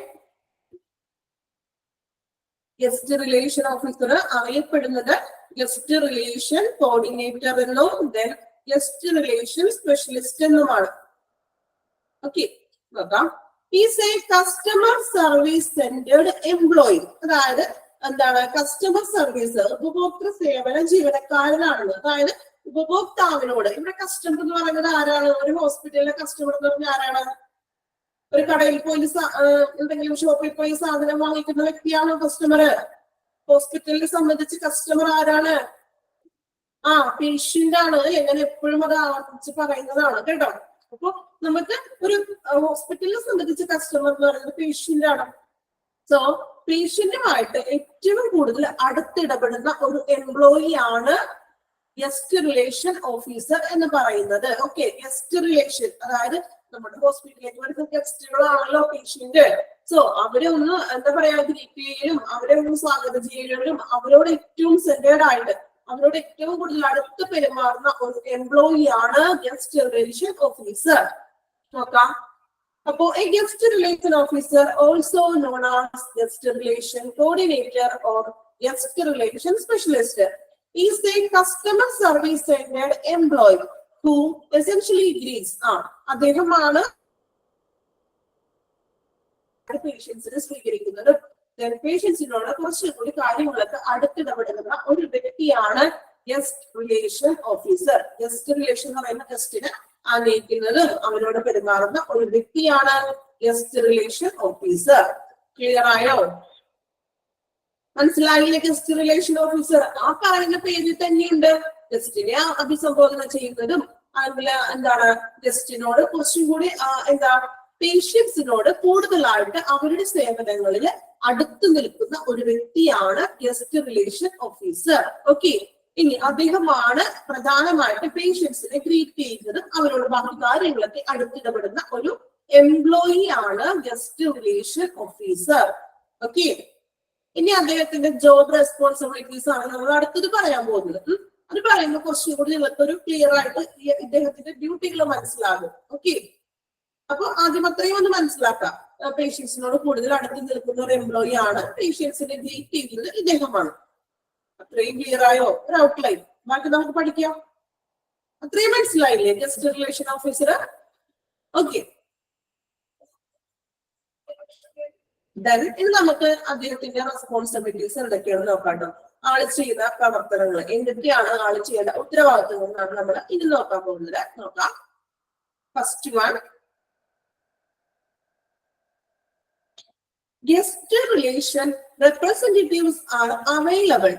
ഗസ്റ്റ് റിലേഷൻ ഓഫീസർ അറിയപ്പെടുന്നത് ഗസ്റ്റ് റിലേഷൻ കോർഡിനേറ്റർ എന്നും ഗസ്റ്റ് റിലേഷൻ സ്പെഷ്യലിസ്റ്റ് എന്നുമാണ്. ഓക്കെ, നോക്കാം. Is A customer service centred employee. അതായത് എന്താണ് കസ്റ്റമർ സർവീസ്? ഉപഭോക്തൃ സേവന ജീവനക്കാരനാണ്. അതായത് ഉപഭോക്താവിനോട്, ഇവിടെ കസ്റ്റമർ എന്ന് പറയുന്നത് ആരാണ്? ഒരു ഹോസ്പിറ്റലിലെ കസ്റ്റമർ എന്ന് പറഞ്ഞാൽ ആരാണ്? ഒരു കടയിൽ പോയി എന്തെങ്കിലും ഷോപ്പിൽ പോയി സാധനം വാങ്ങിക്കുന്ന വ്യക്തിയാണോ കസ്റ്റമർ? ഹോസ്പിറ്റലിനെ സംബന്ധിച്ച് കസ്റ്റമർ ആരാണ്? പേഷ്യന്റ് ആണ്. എങ്ങനെ എപ്പോഴും അത് ആവർത്തിച്ച് പറയുന്നതാണ് കേട്ടോ. അപ്പൊ നമുക്ക് ഒരു ഹോസ്പിറ്റലിനെ സംബന്ധിച്ച് കസ്റ്റമർ എന്ന് പറയുന്നത് പേഷ്യന്റ് ആണ്. സോ പേഷ്യന്റുമായിട്ട് ഏറ്റവും കൂടുതൽ അടുത്തിടപെടുന്ന ഒരു എംപ്ലോയി ആണ് ഗസ്റ്റ് റിലേഷൻ ഓഫീസർ എന്ന് പറയുന്നത്. ഓക്കെ, ഗസ്റ്റ് റിലേഷൻ അതായത് നമ്മുടെ ഹോസ്പിറ്റലിലേക്ക് വരുന്ന ഗസ്റ്റുകളാണല്ലോ പേഷ്യന്റ്. സോ അവരെ ഒന്ന് എന്താ പറയാ ഗ്രീറ്റ് ചെയ്യലും അവരെ ഒന്ന് സ്വാഗതം ചെയ്യലും അവരോട് ഏറ്റവും സെന്റേഡ് ആയിട്ട് അവരോട് ഏറ്റവും കൂടുതൽ അടുത്ത് പെരുമാറുന്ന ഒരു എംപ്ലോയി ആണ് ഗസ്റ്റ് റിലേഷൻ ഓഫീസർ. നോക്കാം. അപ്പോ A guest relation officer also known as guest relation coordinator or guest relation specialist is a customer service centered employee who essentially greets അദ്ദേഹമാണ് പേഷ്യൻസിനെ സ്വീകരിക്കുന്നത്. പേഷ്യൻസിനോട് കുറച്ചുകൂടി കാര്യങ്ങളൊക്കെ അടുത്തിടപെടുന്ന ഒരു വ്യക്തിയാണ് guest relation officer. Guest relation എന്ന് പറയുന്ന ഗസ്റ്റിനെ ആനയിക്കുന്നതും അവരോട് പെരുമാറുന്ന ഒരു വ്യക്തിയാണ് ഗസ്റ്റ് റിലേഷൻ ഓഫീസർ. ക്ലിയർ ആയോ? മനസ്സിലായില്ലേ? ഗസ്റ്റ് റിലേഷൻ ഓഫീസർ ആ പറയുന്ന പേരിൽ തന്നെയുണ്ട്. ഗസ്റ്റിനെ അഭിസംബോധന ചെയ്യുന്നതും അതുപോലെ എന്താണ് ഗസ്റ്റിനോട് കുറച്ചും കൂടി എന്താ പേഷ്യൻസിനോട് കൂടുതലായിട്ട് അവരുടെ സേവനങ്ങളിൽ അടുത്തു നിൽക്കുന്ന ഒരു വ്യക്തിയാണ് ഗസ്റ്റ് റിലേഷൻ ഓഫീസർ. ഓക്കെ, ഇനി അദ്ദേഹമാണ് പ്രധാനമായിട്ട് പേഷ്യൻസിനെ ഗ്രീറ്റ് ചെയ്യുന്നതും അവരോട് ബാക്കി കാര്യങ്ങളൊക്കെ അടുത്തിടപെടുന്ന ഒരു എംപ്ലോയി ആണ് ഗസ്റ്റ് റിലേഷൻ ഓഫീസർ. ഓക്കെ, ഇനി അദ്ദേഹത്തിന്റെ ജോബ് റെസ്പോൺസിബിലിറ്റീസ് ആണ് നമ്മൾ അടുത്തത് പറയാൻ പോകുന്നത്. അത് പറയുമ്പോൾ കുറച്ചുകൂടി നിങ്ങൾക്ക് ഒരു ക്ലിയർ ആയിട്ട് ഇദ്ദേഹത്തിന്റെ ഡ്യൂട്ടികൾ മനസ്സിലാകും. ഓക്കെ, അപ്പൊ ആദ്യം അത്രയും ഒന്ന് മനസ്സിലാക്കാം. പേഷ്യൻസിനോട് കൂടുതൽ അടുത്ത് നിൽക്കുന്ന ഒരു എംപ്ലോയി ആണ്. പേഷ്യൻസിനെ ഗ്രീറ്റ് ചെയ്യുന്നത് ഇദ്ദേഹമാണ്. അത്രയും ക്ലിയർ ആയോ? ഒരു ഔട്ട്ലൈൻ ബാക്കി നമുക്ക് പഠിക്കാം. അത്രയും മനസ്സിലായില്ലേ ഗസ്റ്റ് റിലേഷൻ ഓഫീസർ? ഓക്കെ, ഇനി നമുക്ക് അദ്ദേഹത്തിന്റെ റെസ്പോൺസിബിലിറ്റീസ് എന്തൊക്കെയാണ് നോക്കാട്ടോ. ആള് ചെയ്ത പ്രവർത്തനങ്ങൾ എന്തൊക്കെയാണ്, ആള് ചെയ്യേണ്ട ഉത്തരവാദിത്തങ്ങൾ എന്നാണ് നമ്മൾ ഇനി നോക്കാൻ പോകുന്നത്. നോക്കാം. First one, guest relation representatives are available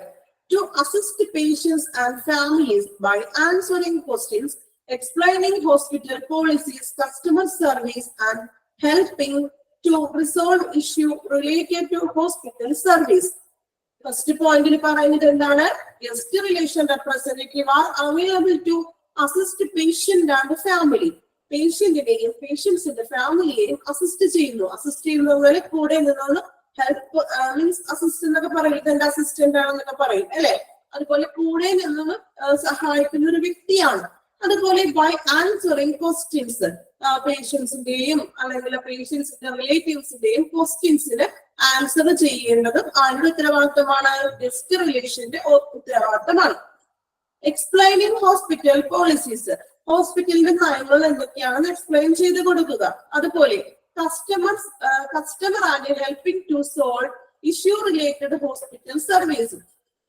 to assist patients and families by answering questions, explaining hospital policies, customer service, and helping to resolve issue related to hospital service. First പോയിന്റിൽ പറയുന്നത് എന്താണ്? Guest relation representative are available to assist patient and family. പേഷ്യന്റിനെയും പേഷ്യൻസിന്റെ ഫാമിലിയെയും അസിസ്റ്റ് ചെയ്യുന്നു. അസിസ്റ്റ് ചെയ്യുന്നവരെ കൂടെ നിന്നാണ് ഹെൽപ്പ് മീൻസ് അസിസ്റ്റ് എന്നൊക്കെ പറയുന്നത് എന്റെ അസിസ്റ്റന്റ് ആണെന്നൊക്കെ പറയും അല്ലെ. അതുപോലെ കൂടെ നിന്ന് സഹായിക്കുന്ന ഒരു വ്യക്തിയാണ്. അതുപോലെ ബൈ ആൻസറിങ് ക്വസ്റ്റ്യൻസ്, പേഷ്യൻസിന്റെയും അല്ലെങ്കിൽ പേഷ്യൻസിന്റെ റിലേറ്റീവ്സിന്റെയും ക്വസ്റ്റ്യൻസിന് ആൻസർ ചെയ്യേണ്ടതും ആരുടെ ഉത്തരവാദിത്തമാണ്? ഗസ്റ്റ് റിലേഷന്റെ ഉത്തരവാദിത്തമാണ്. എക്സ്പ്ലെയിനിങ് ഹോസ്പിറ്റൽ പോളിസീസ്, ഹോസ്പിറ്റലിന്റെ നയങ്ങൾ എന്തൊക്കെയാണെന്ന് എക്സ്പ്ലെയിൻ ചെയ്ത് കൊടുക്കുക. അതുപോലെ customer and helping to solve issue related hospital service,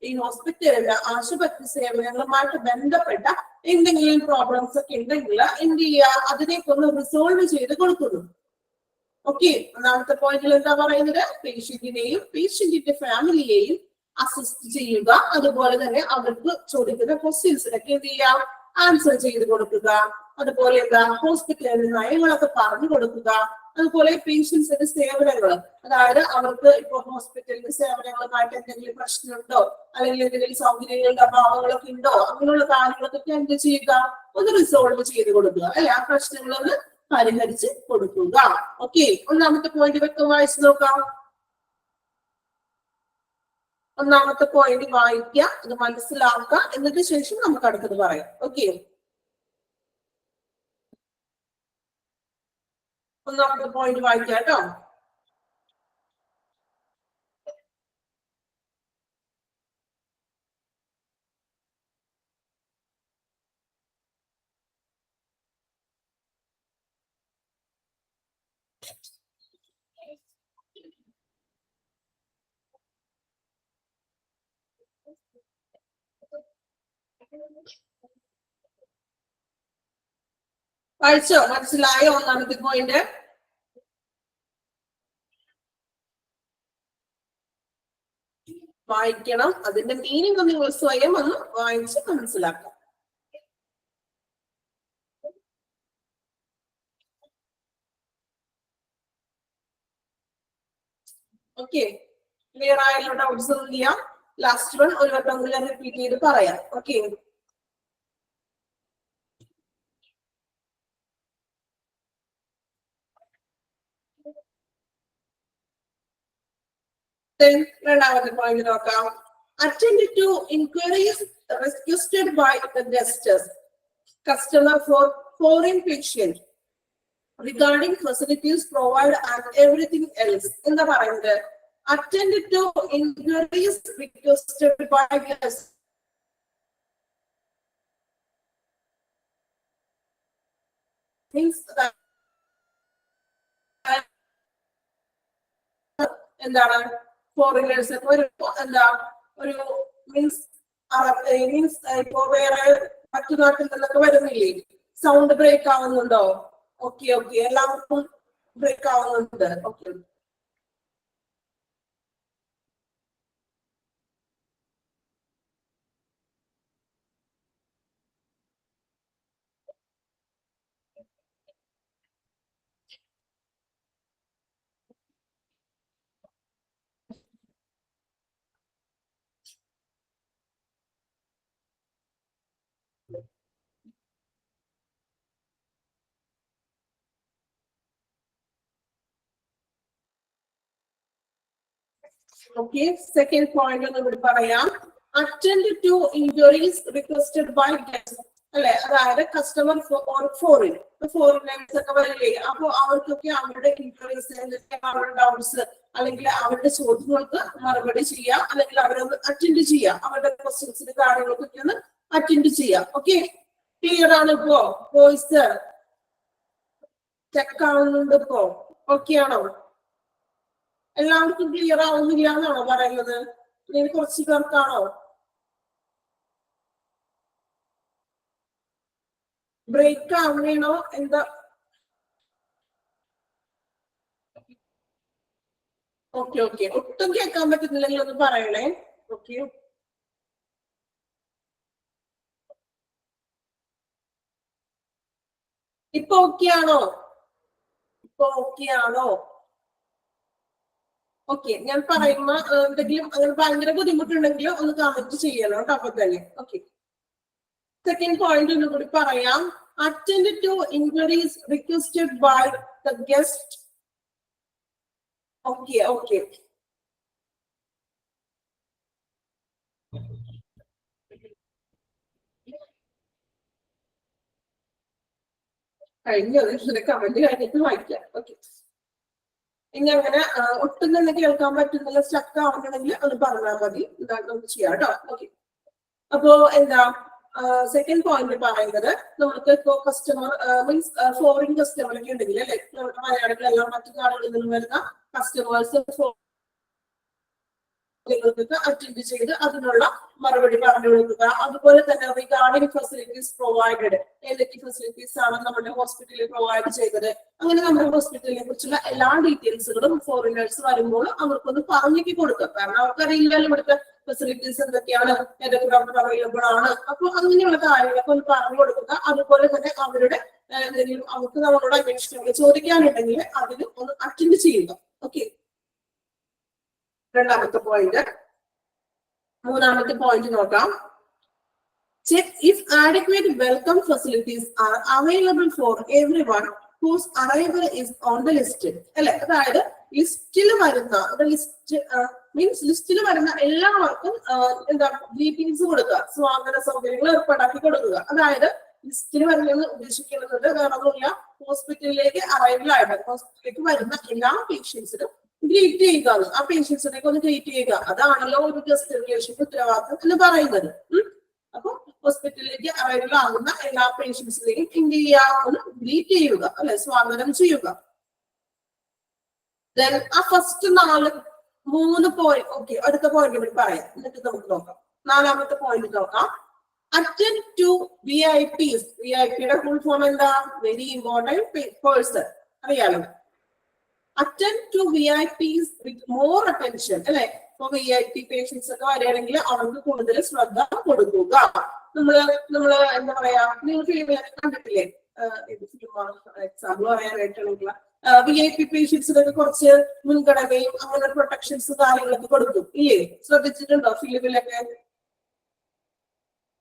ഈ ഹോസ്പിറ്റലിന്റെ ആശുപത്രി സേവനങ്ങളുമായിട്ട് ബന്ധപ്പെട്ട എന്തെങ്കിലും പ്രോബ്ലംസ് ഒക്കെ ഉണ്ടെങ്കിൽ എന്ത് ചെയ്യുക, അതിനേക്ക് ഒന്ന് റിസോൾവ് ചെയ്ത് കൊടുക്കുന്നു. ഓക്കെ, ഒന്നാമത്തെ പോയിന്റിൽ എന്താ പറയുന്നത്? പേഷ്യന്റിനെയും പേഷ്യന്റിന്റെ ഫാമിലിയെയും അസിസ്റ്റ് ചെയ്യുക. അതുപോലെ തന്നെ അവർക്ക് ചോദിക്കുന്ന ക്വസ്റ്റ്യൻസിനൊക്കെ എന്ത് ചെയ്യാം? ആൻസർ ചെയ്ത് കൊടുക്കുക. അതുപോലെ എന്താ ഹോസ്പിറ്റലിന്റെ നയങ്ങളൊക്കെ പറഞ്ഞു കൊടുക്കുക. അതുപോലെ പേഷ്യൻസിന്റെ സേവനങ്ങൾ, അതായത് അവർക്ക് ഇപ്പൊ ഹോസ്പിറ്റലിന്റെ സേവനങ്ങളുമായിട്ട് എന്തെങ്കിലും പ്രശ്നമുണ്ടോ അല്ലെങ്കിൽ എന്തെങ്കിലും സൗകര്യങ്ങളുടെ അഭാവങ്ങളൊക്കെ ഉണ്ടോ അങ്ങനെയുള്ള കാര്യങ്ങളൊക്കെ എന്ത് ചെയ്യുക? ഒന്ന് റിസോൾവ് ചെയ്ത് കൊടുക്കുക അല്ലെ. ആ പ്രശ്നങ്ങളൊന്ന് പരിഹരിച്ച് കൊടുക്കുക. ഓക്കെ, ഒന്നാമത്തെ പോയിന്റ് വ്യക്തം വായിച്ചു നോക്കാം. ഒന്നാമത്തെ പോയിന്റ് വായിക്കുക, അത് മനസ്സിലാക്കുക, എന്നിട്ട് ശേഷം നമുക്ക് അടുത്തത് പറയാം. ഓക്കെ, ഒന്നാമത്തെ പോയിന്റ് വായിക്കാം കേട്ടോ. വായിച്ചോ? മനസ്സിലായോ ഒന്നാമത്തെ പോയിന്റ്? വായിക്കണം, അതിന്റെ മീനിങ് നിങ്ങൾ സ്വയം ഒന്ന് വായിച്ച് മനസ്സിലാക്കാം. ഓക്കെ, ക്ലിയർ ആയല്ലോ? ഡൗട്ട്സ് ഒന്നും ഇല്ല. ലാസ്റ്റ് വൺ ഒരു വട്ടം കൂടി റിപ്പീറ്റ് ചെയ്ത് പറയാം. ഓക്കെ, രണ്ടാമത്തെ പോയിന്റ് നോക്കാം. Attend to inquiries requested by the customer for foreign patient regarding facilities provided and everything else. എന്താ പറയുന്നത്? Attend to inquiries requested by guests. Means എന്താണ്? ഫോറിനേഴ്സ് എന്താ ഒരു മീൻസ് ഇപ്പോ വേറെ മറ്റു നാട്ടിൽ നിന്നൊക്കെ വരുന്നില്ലേ? സൗണ്ട് ബ്രേക്ക് ആവുന്നുണ്ടോ? ഓക്കെ ഓക്കെ, എല്ലാവർക്കും ബ്രേക്ക് ആവുന്നുണ്ട്. Okay, okay. സെക്കൻഡ് പോയിന്റ് ഒന്ന് ഇവിടെ പറയാം. Attend to inquiries requested by guest, അല്ലെ? അതായത് കസ്റ്റമർ ഫോറിനേഴ്സ് ഒക്കെ വരില്ലേ? അപ്പൊ അവർക്കൊക്കെ അവരുടെ ഇൻക്വയറീസ്, അവരുടെ ഡൗട്ട്സ് അല്ലെങ്കിൽ അവരുടെ ചോദ്യങ്ങൾക്ക് മറുപടി ചെയ്യാം, അല്ലെങ്കിൽ അവരൊന്ന് അറ്റൻഡ് ചെയ്യാം, അവരുടെ ക്വസ്റ്റ്യൻസിന് കാര്യങ്ങൾക്കൊക്കെ ഒന്ന് അറ്റൻഡ് ചെയ്യാം. ഓക്കെ, ക്ലിയർ ആണ് ഇപ്പോ? വോയിസ് ചെക്ക് ആവുന്നുണ്ട് ഇപ്പോ? ഓക്കെ ആണോ? എല്ലാവർക്കും ക്ലിയർ ആവുന്നില്ല എന്നാണോ പറയുന്നത്? അല്ലെങ്കിൽ കുറച്ച് പേർക്കാണോ ബ്രേക്ക് ആവണോ എന്താ? ഓക്കെ ഓക്കെ, ഒട്ടും കേൾക്കാൻ പറ്റുന്നില്ലെങ്കിൽ ഒന്ന് പറയണേ. ഓക്കെ, ഇപ്പൊ ഓക്കെ ആണോ? ഇപ്പൊ ഓക്കെ ആണോ? ഓക്കെ, ഞാൻ പറയുമ്പോ എന്തെങ്കിലും അങ്ങനെ ഭയങ്കര ബുദ്ധിമുട്ടുണ്ടെങ്കിൽ ഒന്ന് കമന്റ് ചെയ്യണം കേട്ടോ അപ്പൊ തന്നെ. ഓക്കെ, സെക്കൻഡ് പോയിന്റ് ഒന്നും കൂടി പറയാം. Attend to inquiries requested by the guest. Okay okay, കഴിഞ്ഞത് കമന്റ് കഴിഞ്ഞിട്ട് വായിക്കാം. ഓക്കെ, ഇനി അങ്ങനെ ഒട്ടും തന്നെ കേൾക്കാൻ പറ്റുന്നില്ല, സ്റ്റക്ക് ആവണമെങ്കിൽ അത് പറഞ്ഞാൽ മതി, നമുക്ക് ചെയ്യാം കേട്ടോ. ഓക്കെ, അപ്പോ എന്താ സെക്കൻഡ് പോയിന്റ് പറയുന്നത്, നമുക്ക് ഇപ്പോ കസ്റ്റമർ മീൻസ് ഫോറിൻ കസ്റ്റമർ ഒക്കെ ഉണ്ടെങ്കിൽ, അല്ലെ? നമ്മുടെ മലയാളികളെല്ലാം മറ്റു നാടുകളിൽ നിന്നും വരുന്ന കസ്റ്റമേഴ്സ് അറ്റൻഡ് ചെയ്ത് അതിനുള്ള മറുപടി പറഞ്ഞു കൊടുക്കുക. അതുപോലെ തന്നെ റിഗാർഡിംഗ് ഫെസിലിറ്റീസ് പ്രൊവൈഡഡ്, ഏതൊക്കെ ഫെസിലിറ്റീസ് ആണ് നമ്മുടെ ഹോസ്പിറ്റലിൽ പ്രൊവൈഡ് ചെയ്തത്, അങ്ങനെ നമ്മുടെ ഹോസ്പിറ്റലിനെ കുറിച്ചുള്ള എല്ലാ ഡീറ്റെയിൽസുകളും ഫോറിനേഴ്സ് വരുമ്പോൾ അവർക്കൊന്ന് പറഞ്ഞേക്ക് കൊടുക്കുക. കാരണം അവർക്കറിയില്ലല്ലോ ഇവിടുത്തെ ഫെസിലിറ്റീസ് എന്തൊക്കെയാണ്, ഏതൊക്കെ ഡോക്ടർ അവൈലബിൾ ആണ്. അപ്പൊ അങ്ങനെയുള്ള കാര്യങ്ങളൊക്കെ ഒന്ന് പറഞ്ഞു കൊടുക്കുക. അതുപോലെ തന്നെ അവരുടെ എന്തെങ്കിലും അവർക്ക് നമ്മളോട് അന്വേഷണങ്ങൾ ചോദിക്കാനുണ്ടെങ്കിൽ അതിന് ഒന്ന് അറ്റൻഡ് ചെയ്യുക. ഓക്കെ, രണ്ടാമത്തെ പോയിന്റ്. മൂന്നാമത്തെ പോയിന്റ് നോക്കാം. Check if adequate welcome facilities are available for everyone whose arrival is on the list. അല്ലെ? അതായത് ലിസ്റ്റിൽ വരുന്ന ലിസ്റ്റിൽ വരുന്ന എല്ലാവർക്കും എന്താ ഗ്രീറ്റിംഗ്സ് കൊടുക്കുക, സ്വാഗത സൗകര്യങ്ങൾ ഏർപ്പാടാക്കി കൊടുക്കുക. അതായത് ലിസ്റ്റിൽ വരുന്നത് ഉദ്ദേശിക്കുന്നത് വേറെ ഒന്നുമില്ല, ഹോസ്പിറ്റലിലേക്ക് അറൈവൽ ആയിട്ട് ഹോസ്പിറ്റലിലേക്ക് വരുന്ന എല്ലാ പേഷ്യൻസിനും ഗ്രീറ്റ് ചെയ്യുക, ആ പേഷ്യൻസിനൊക്കെ ഒന്ന് ഗ്രീറ്റ് ചെയ്യുക. അതാണല്ലോ ഒരു ഗസ്റ്റ് റിലേഷന്റെ ഉത്തരവാദിത്തം എന്ന് പറയുന്നത്. അപ്പൊ ഹോസ്പിറ്റലിലേക്ക് അവൈലബിൾ ആകുന്ന എല്ലാ പേഷ്യൻസിനെയും എന്ത് ചെയ്യുക, ഒന്ന് ഗ്രീറ്റ് ചെയ്യുക, അല്ലെ? സ്വാഗതം ചെയ്യുക. ആ ഫസ്റ്റ് മൂന്ന് പോയിന്റ്. ഓക്കെ, അടുത്ത പോയിന്റ് കൂടി പറയാം, എന്നിട്ട് നമുക്ക് നോക്കാം. നാലാമത്തെ പോയിന്റ് നോക്കാം. Attend to VIPs. വിഐപിയുടെ ഫുൾ ഫോം എന്താ? വെരി ഇമ്പോർട്ടന്റ് പേഴ്സൺ, അറിയാലോ. Attend to VIPs with more attention, അല്ലെ? ഇപ്പൊ VIP പേഷ്യൻസ് ഒക്കെ വരികയാണെങ്കിൽ അവർക്ക് കൂടുതൽ ശ്രദ്ധ കൊടുക്കുക. നമ്മള് എന്താ പറയാ, നിങ്ങൾ ഫിലിം കണ്ടിട്ടില്ലേ? എക്സാമ്പിൾ പറയാനായിട്ടുള്ള VIP പേഷ്യൻസിനൊക്കെ കുറച്ച് മുൻഗണനയും അങ്ങനെ പ്രൊട്ടക്ഷൻസ് കാര്യങ്ങളൊക്കെ കൊടുക്കും ഇല്ലേ? ശ്രദ്ധിച്ചിട്ടുണ്ടോ ഫിലിമിലൊക്കെ?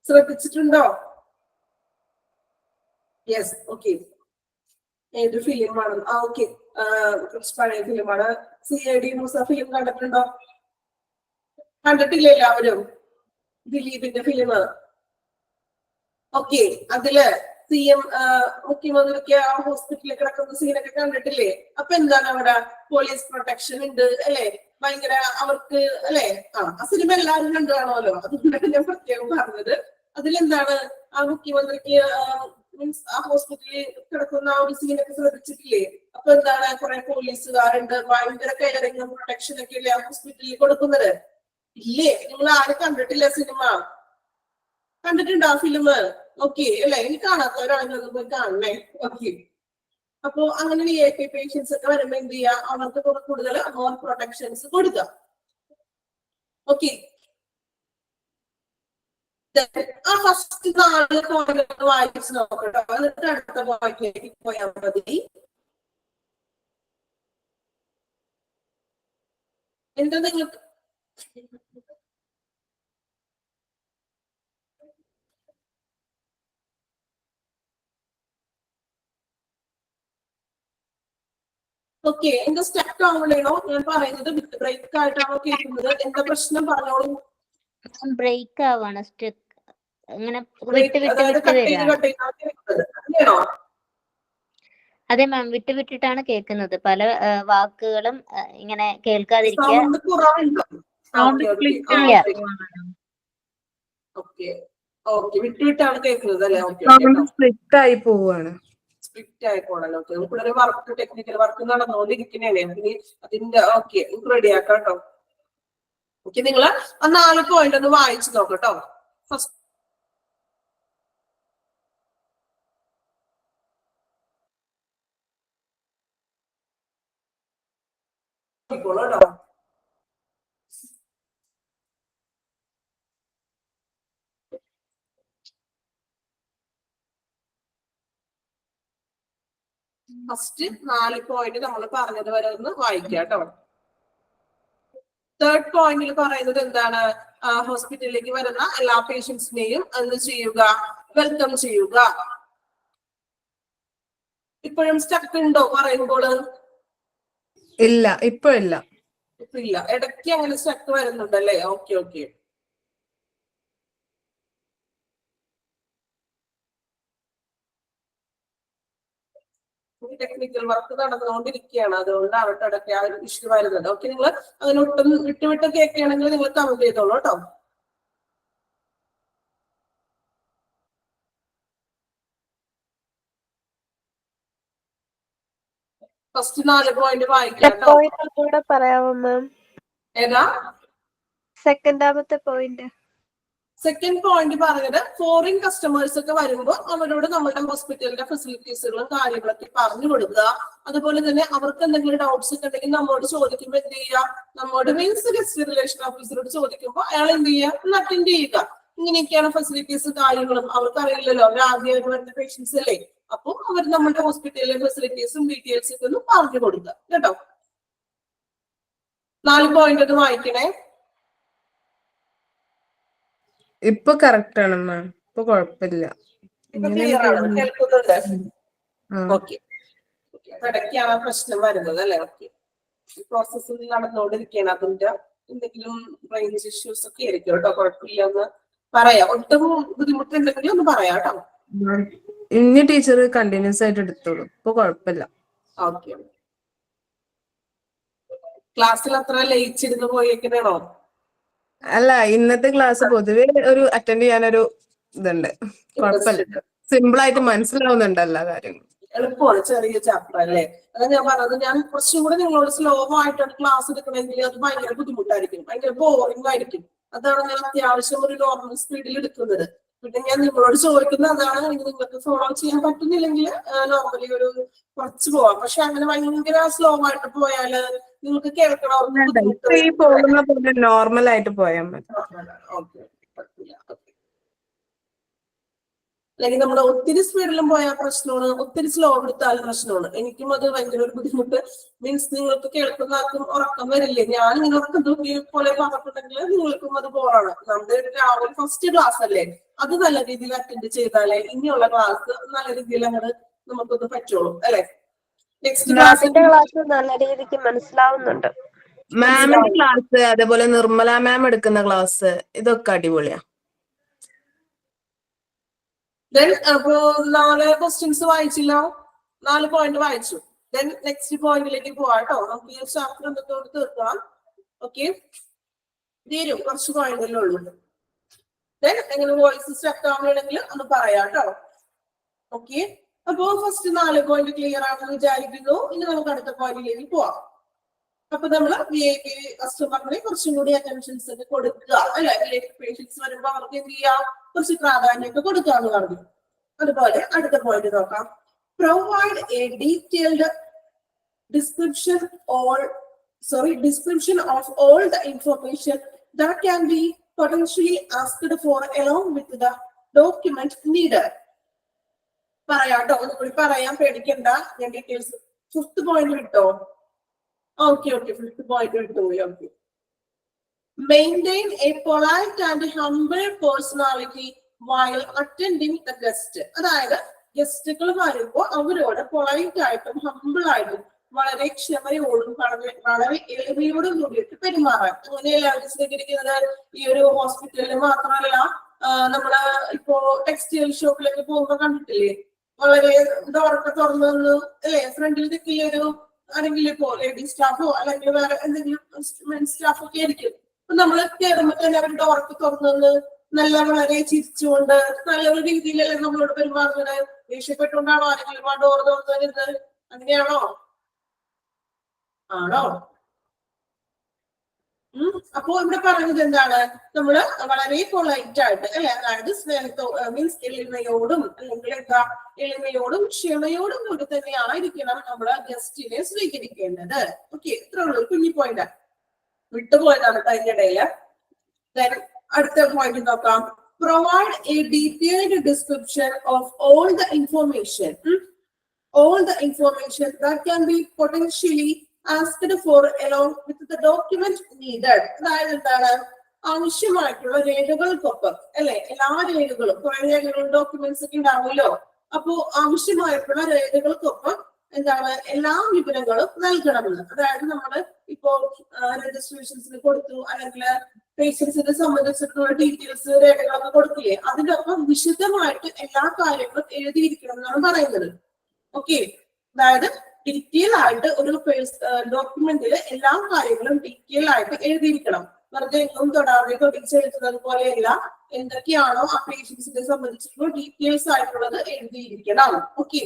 ശ്രദ്ധിച്ചിട്ടുണ്ടോ? Yes, okay. ഏത് ഫിലിമാണ്? ഓക്കെ, കുറച്ച് പഴയ ഫിലിമാണ്. CID മൂസ ഫിലിം കണ്ടിട്ടുണ്ടോ? കണ്ടിട്ടില്ലേ എല്ലാവരും? ദിലീപിന്റെ ഫിലിം. ഓക്കെ, അതില് CM മുഖ്യമന്ത്രിക്ക് ആ ഹോസ്പിറ്റലിൽ കിടക്കുന്ന സീനൊക്കെ കണ്ടിട്ടില്ലേ? അപ്പൊ എന്താണ് അവിടെ? പോലീസ് പ്രൊട്ടക്ഷൻ ഉണ്ട് അല്ലെ? ഭയങ്കര അവർക്ക് അല്ലെ? ആ സിനിമ എല്ലാവരും കണ്ടു കാണുമല്ലോ, അതുകൊണ്ടാണ് ഞാൻ പ്രത്യേകം പറഞ്ഞത്. അതിലെന്താണ് ആ മുഖ്യമന്ത്രിക്ക് മീൻസ് ആ ഹോസ്പിറ്റലിൽ കിടക്കുന്ന ആ ഒരു സീനൊക്കെ ശ്രദ്ധിച്ചിട്ടില്ലേ? അപ്പൊ എന്താണ്, കുറെ പോലീസുകാരുണ്ട്, ഭയങ്കര കെയറിങ്ങും പ്രൊട്ടക്ഷൻ ഒക്കെ അല്ലേ ആ ഹോസ്പിറ്റലിൽ കൊടുക്കുന്നത്? ഇല്ലേ? നിങ്ങൾ ആരും കണ്ടിട്ടില്ല സിനിമ? കണ്ടിട്ടുണ്ടോ ആ ഫിലിം? ഓക്കെ അല്ലെ? ഇനി കാണാത്തവരാണെങ്കിലും പോയി കാണണേ. ഓക്കെ, അപ്പൊ അങ്ങനെ VIP പേഷ്യൻസ് ഒക്കെ വരുമ്പോ എന്ത് ചെയ്യാ? അവർക്ക് കൂടുതൽ മോർ പ്രൊട്ടക്ഷൻസ് കൊടുക്കുക. ഓക്കെ, ആ ഫസ്റ്റ് 4 പോയിന്റ് വായിച്ച് നോക്കട്ടോ, എന്നിട്ട് അടുത്ത പോയിന്റിലേക്ക് പോയാൽ മതി. എന്താ നിങ്ങൾക്ക് ഓക്കെ? എന്താ സ്റ്റക്ക് ആവണേണോ? ഞാൻ പറയുന്നത് വിത്ത് ബ്രേക്ക് ആയിട്ടാണോ കേൾക്കുന്നത്? എന്താ പ്രശ്നം പറഞ്ഞോളൂ. ബ്രേക്ക് ആവാണ്, സ്റ്റക്ക് അങ്ങനെ അതായത് കട്ട് ചെയ്ത് അങ്ങനെയാണോ? അതെ മാം, വിട്ടുവിട്ടിട്ടാണ് കേൾക്കുന്നത്. പല വാക്കുകളും ഇങ്ങനെ കേൾക്കാതിരിക്കുക. വിട്ടുവിട്ടാണ് കേൾക്കുന്നത് അല്ലെ? സ്പ്ലിറ്റ് ആയി പോവാണ്. സ്ട്രിക്റ്റ് ആയിക്കോണല്ലോ. നമുക്കിവിടെ വർക്ക്, ടെക്നിക്കൽ വർക്ക് നടന്നുകൊണ്ടിരിക്കുന്നതല്ലേ, അതിന്റെ ഓക്കെ റെഡി ആക്കാം കേട്ടോ. ഓക്കെ, നിങ്ങള് ആ 4 പോയിന്റ് ഒന്ന് വായിച്ചു നോക്കട്ടോ. ഫസ്റ്റ് കേട്ടോ. ഫസ്റ്റ് 4 പോയിന്റ് നമ്മൾ പറഞ്ഞത് വരെ ഒന്ന് വായിക്കാം കേട്ടോ. 3rd പോയിന്റിൽ പറയുന്നത് എന്താണ്? ഹോസ്പിറ്റലിലേക്ക് വരുന്ന എല്ലാ പേഷ്യൻസിനെയും എന്ത് ചെയ്യുക? വെൽക്കം ചെയ്യുക. ഇപ്പോഴും സ്റ്റക്ക് ഉണ്ടോ പറയുമ്പോൾ? ഇല്ല, ഇപ്പൊ ഇല്ല. ഇല്ല, ഇടയ്ക്ക് അങ്ങനെ സ്റ്റക്ക് വരുന്നുണ്ടല്ലേ? Okay okay. ടെക്നിക്കൽ വർക്ക് നടന്നുകൊണ്ടിരിക്കുകയാണ്, അതുകൊണ്ടാണ് ഇടയ്ക്ക് ആ ഒരു ഇഷ്യൂ വരുന്നത്. ഓക്കെ, നിങ്ങൾ അങ്ങനെ ഒട്ടും വിട്ടുവിട്ട് കേൾക്കുകയാണെങ്കിൽ നിങ്ങൾ കമന്റ് ചെയ്തോളൂ കേട്ടോ. ഫസ്റ്റ് 4 പോയിന്റ് വായിക്കാം. പറയാമോ മാം? ഏതാ സെക്കൻഡാമത്തെ പോയിന്റ്? സെക്കൻഡ് പോയിന്റ് പറഞ്ഞത് ഫോറിൻ കസ്റ്റമേഴ്സ് ഒക്കെ വരുമ്പോൾ അവരോട് നമ്മുടെ ഹോസ്പിറ്റലിന്റെ ഫെസിലിറ്റീസുകളും കാര്യങ്ങളൊക്കെ പറഞ്ഞു കൊടുക്കുക. അതുപോലെ തന്നെ അവർക്ക് എന്തെങ്കിലും ഡൗട്ട്സ് ഒക്കെ ഉണ്ടെങ്കിൽ നമ്മോട് ചോദിക്കുമ്പോൾ എന്ത് ചെയ്യുക? നമ്മോട് മീൻസ് ഗസ്റ്റ് റിലേഷൻ ഓഫീസറോട് ചോദിക്കുമ്പോൾ അയാൾ എന്ത് ചെയ്യുക? അറ്റൻഡ് ചെയ്യുക. ഇങ്ങനെയൊക്കെയാണ് ഫെസിലിറ്റീസ് കാര്യങ്ങളും. അവർക്ക് അറിയില്ലല്ലോ, അവർ ആദ്യമായിട്ട് വരുന്ന പേഷ്യൻസ് അല്ലേ. അപ്പൊ അവർ നമ്മുടെ ഹോസ്പിറ്റലിലെ ഫെസിലിറ്റീസും ഡീറ്റെയിൽസും ഒക്കെ ഒന്ന് പറഞ്ഞു കൊടുക്കുക കേട്ടോ. 4 പോയിന്റ് ഒന്ന് വായിക്കണേ. ഇപ്പൊ കറക്റ്റ് ആണ് മാം, ഇപ്പൊ കുഴപ്പമില്ല. ഓക്കെ, ഇടയ്ക്കാണ് പ്രശ്നം വരുന്നത് അല്ലെ? ഓക്കെ, പ്രോസസ്സിംഗ് നടന്നുകൊണ്ടിരിക്കുകയാണ്. അതിന്റെ എന്തെങ്കിലും റേഞ്ച് ഇഷ്യൂസ് ഒക്കെ ആയിരിക്കും കേട്ടോ. കുഴപ്പമില്ല, ഒന്ന് പറയാം. ഒട്ടും ബുദ്ധിമുട്ടുണ്ടെങ്കിൽ ഒന്ന് പറയാം കേട്ടോ. ഇനി ടീച്ചർ കണ്ടിന്യൂസ് ആയിട്ട് എടുത്തോളൂ, ഇപ്പൊ കുഴപ്പമില്ല. ഓക്കെ, ക്ലാസ്സിൽ അത്ര ലയിച്ചിരുന്ന് പോയേക്കണോ? അല്ല, ഇന്നത്തെ ക്ലാസ് പൊതുവെ ഒരു അറ്റൻഡ് ചെയ്യാനൊരു ഇതുണ്ട്. കുഴപ്പമില്ല, സിമ്പിൾ ആയിട്ട് മനസ്സിലാവുന്നുണ്ട് എല്ലാ കാര്യങ്ങളും. എളുപ്പമാണ്, ചെറിയ ചാപ്റ്റർ അല്ലേ? അതാ ഞാൻ പറഞ്ഞത്. ഞാൻ കുറച്ചും കൂടെ നിങ്ങളോട് സ്ലോ ആയിട്ടാണ് ക്ലാസ് എടുക്കണമെങ്കിൽ അത് ഭയങ്കര ബുദ്ധിമുട്ടായിരിക്കും, ഭയങ്കര ബോറിംഗ് ആയിരിക്കും. അതാണ് ഞാൻ അത്യാവശ്യം ഒരു നോർമൽ സ്പീഡിൽ എടുക്കുന്നത്. പിന്നെ ഞാൻ നിങ്ങളോട് ചോദിക്കുന്നത് അതാണ്, നിങ്ങൾക്ക് ഫോളോ ചെയ്യാൻ പറ്റുന്നില്ലെങ്കിൽ നോർമലി ഒരു കുറച്ച് പോവാം. പക്ഷെ അങ്ങനെ ഭയങ്കര സ്ലോ ആയിട്ട് പോയാല് നിങ്ങൾക്ക് കേൾക്കണവർക്ക് നോർമൽ ആയിട്ട് പോയാൽ മതി. ഓക്കെ, പറ്റില്ല. അല്ലെങ്കിൽ നമ്മൾ ഒത്തിരി സ്പീഡിലും പോയാൽ പ്രശ്നമാണ്, ഒത്തിരി സ്ലോ എടുത്താൽ പ്രശ്നമാണ്. എനിക്കും അത് ഭയങ്കര ഒരു ബുദ്ധിമുട്ട്. മീൻസ് നിങ്ങൾക്ക് കേൾക്കുന്ന ആർക്കും ഉറക്കം വരില്ലേ? ഞാൻ ഇങ്ങനെ ഉറക്കം തൂക്കി പോലെ പറഞ്ഞിട്ടുണ്ടെങ്കിൽ നിങ്ങൾക്കും അത് ബോറാണ്. നമ്മുടെ രാവിലെ ഫസ്റ്റ് ക്ലാസ് അല്ലേ, അത് നല്ല രീതിയിൽ അറ്റൻഡ് ചെയ്താലേ ഇനിയുള്ള ക്ലാസ് നല്ല രീതിയിൽ അങ്ങോട്ട് നമുക്കൊന്ന് പറ്റുള്ളൂ അല്ലെ. നെക്സ്റ്റ് മാമിന്റെ ക്ലാസ് നല്ല രീതിക്ക് മനസ്സിലാവുന്നുണ്ട്. മാമിന്റെ ക്ലാസ്, അതേപോലെ നിർമ്മല മാം എടുക്കുന്ന ക്ലാസ്, ഇതൊക്കെ അടിപൊളിയാ. അപ്പോ 4 ക്വസ്റ്റ്യൻസ് വായിച്ചില്ലോ, 4 പോയിന്റ് വായിച്ചു. ദെൻ നെക്സ്റ്റ് പോയിന്റിലേക്ക് പോവാം കേട്ടോ. നമുക്ക് ഈ ചാപ്റ്റർ ഇന്നത്തോട് തീർക്കാം. ഓക്കെ, തീരും, കുറച്ച് പോയിന്റല്ലേ ഉള്ളൂ. ദെൻ എങ്ങനെ വോയിസ് സ്റ്റക്ക് ആവണമെങ്കിൽ ഒന്ന് പറയാം കേട്ടോ. ഓക്കെ, അപ്പോ ഫസ്റ്റ് 4 പോയിന്റ് ക്ലിയർ ആണെന്ന് വിചാരിക്കുന്നു. ഇനി നമുക്ക് അടുത്ത പോയിന്റിലേക്ക് പോവാം. അപ്പൊ നമ്മള് VIP കസ്റ്റമറിനെ കുറച്ചും കൂടി അറ്റൻഷൻസ് ഒക്കെ കൊടുക്കുക അല്ലെ. VIP പേഷ്യൻസ് വരുമ്പോ അവർക്ക് എന്ത് ചെയ്യാം, കുറച്ച് പ്രാധാന്യമൊക്കെ കൊടുക്കാന്ന് പറഞ്ഞു. അതുപോലെ അടുത്ത പോയിന്റ് നോക്കാം. Provide A detailed description of all the information that can be potentially asked four along with the document needed. പറയാട്ടോ, ഒന്നുകൂടി പറയാൻ പേടിക്കണ്ട. ഞാൻ ഡീറ്റെയിൽസ് 5th പോയിന്റ് വിട്ടോ? Okay, 5th point വിട്ടുപോയി. Okay. Maintain a polite and humble personality while attending the guest. അതായത് ഗസ്റ്റുകൾ വരുമ്പോൾ അവരോട് പൊളൈറ്റ് ആയിട്ടും ഹമ്പിൾ ആയിട്ടും വളരെ ക്ഷമയോടും വളരെ എളിമയോടും കൂടിയിട്ട് പെരുമാറാൻ. അങ്ങനെയല്ല അവർ സ്വീകരിക്കുന്നത്. ഈ ഒരു ഹോസ്പിറ്റലിൽ മാത്രമല്ല, നമ്മള് ഇപ്പോ ടെക്സ്റ്റൈൽ ഷോപ്പിലൊക്കെ പോകുമ്പോ കണ്ടിട്ടില്ലേ, വളരെ ഡോറൊക്കെ തുറന്നു വന്ന് അല്ലെ, ഫ്രണ്ടിൽ നിൽക്കിയൊരു ആരെങ്കിലും ഇപ്പോ ലേഡി സ്റ്റാഫോ അല്ലെങ്കിൽ വേറെ എന്തെങ്കിലും സ്റ്റാഫോ ഒക്കെ ആയിരിക്കും. അപ്പൊ നമ്മള് കയറുമ്പോ തന്നെ അവർ ഡോറൊക്കെ തുറന്നു നല്ല വളരെ ചിരിച്ചുകൊണ്ട് നല്ലൊരു രീതിയിലല്ലേ നമ്മളോട് പെരുമാറുന്നത്. ദേഷ്യപ്പെട്ടുകൊണ്ടാണോ ആരെങ്കിലും ആ ഡോർ തുറന്നു വരുന്നത്? അങ്ങനെയാണോ? ആണോ? അപ്പോ ഇവിടെ പറയുന്നത് എന്താണ്, നമ്മള് വളരെ പൊളൈറ്റ് ആയിട്ട് അല്ലെ, അതായത് സ്നേഹത്തോ മീൻസ് എളിമയോടും അല്ലെങ്കിൽ എന്താ എളിമയോടും ക്ഷമയോടും കൂടി തന്നെ ആയിരിക്കണം നമ്മള് ഗസ്റ്റിനെ സ്വീകരിക്കേണ്ടത്. ഓക്കെ, ഇത്ര ഉള്ളൂ. കുഞ്ഞി പോയിന്റ് വിട്ടുപോയതാണ് അതിനിടയില്. അടുത്ത പോയിന്റ് നോക്കാം. Provide A detailed description of all the information that can be potentially asked for along with the document needed. അതായത് എന്താണ്, ആവശ്യമായിട്ടുള്ള രേഖകൾക്കൊപ്പം അല്ലെ, എല്ലാ രേഖകളും കുറെ രേഖകളും ഡോക്യുമെന്റ്സ് ഒക്കെ ഉണ്ടാവുമല്ലോ. അപ്പോ ആവശ്യമായിട്ടുള്ള രേഖകൾക്കൊപ്പം എന്താണ്, എല്ലാ വിവരങ്ങളും നൽകണമെന്ന്. അതായത് നമ്മള് ഇപ്പോ രജിസ്ട്രേഷൻസിന് കൊടുത്തു അല്ലെങ്കിൽ പേഷ്യൻസിനെ സംബന്ധിച്ചിട്ടുള്ള ഡീറ്റെയിൽസ് രേഖകളൊക്കെ കൊടുക്കില്ലേ, അതിനൊപ്പം വിശദമായിട്ട് എല്ലാ കാര്യങ്ങളും എഴുതിയിരിക്കണം എന്നാണ് പറയുന്നത്. ഓക്കെ, അതായത് ഡീറ്റെയിൽ ആയിട്ട് ഒരു ഡോക്യുമെന്റിൽ എല്ലാ കാര്യങ്ങളും ഡീറ്റെയിൽ ആയിട്ട് എഴുതിയിരിക്കണം. വെറുതെ എങ്ങും തൊടാതെ തൊടിച്ചെഴുതുന്നത് പോലെയല്ല, എന്തൊക്കെയാണോ ആ പേഷ്യൻസിനെ സംബന്ധിച്ചിട്ടുള്ള ഡീറ്റെയിൽസ് ആയിട്ടുള്ളത് എഴുതിയിരിക്കണം. Okay,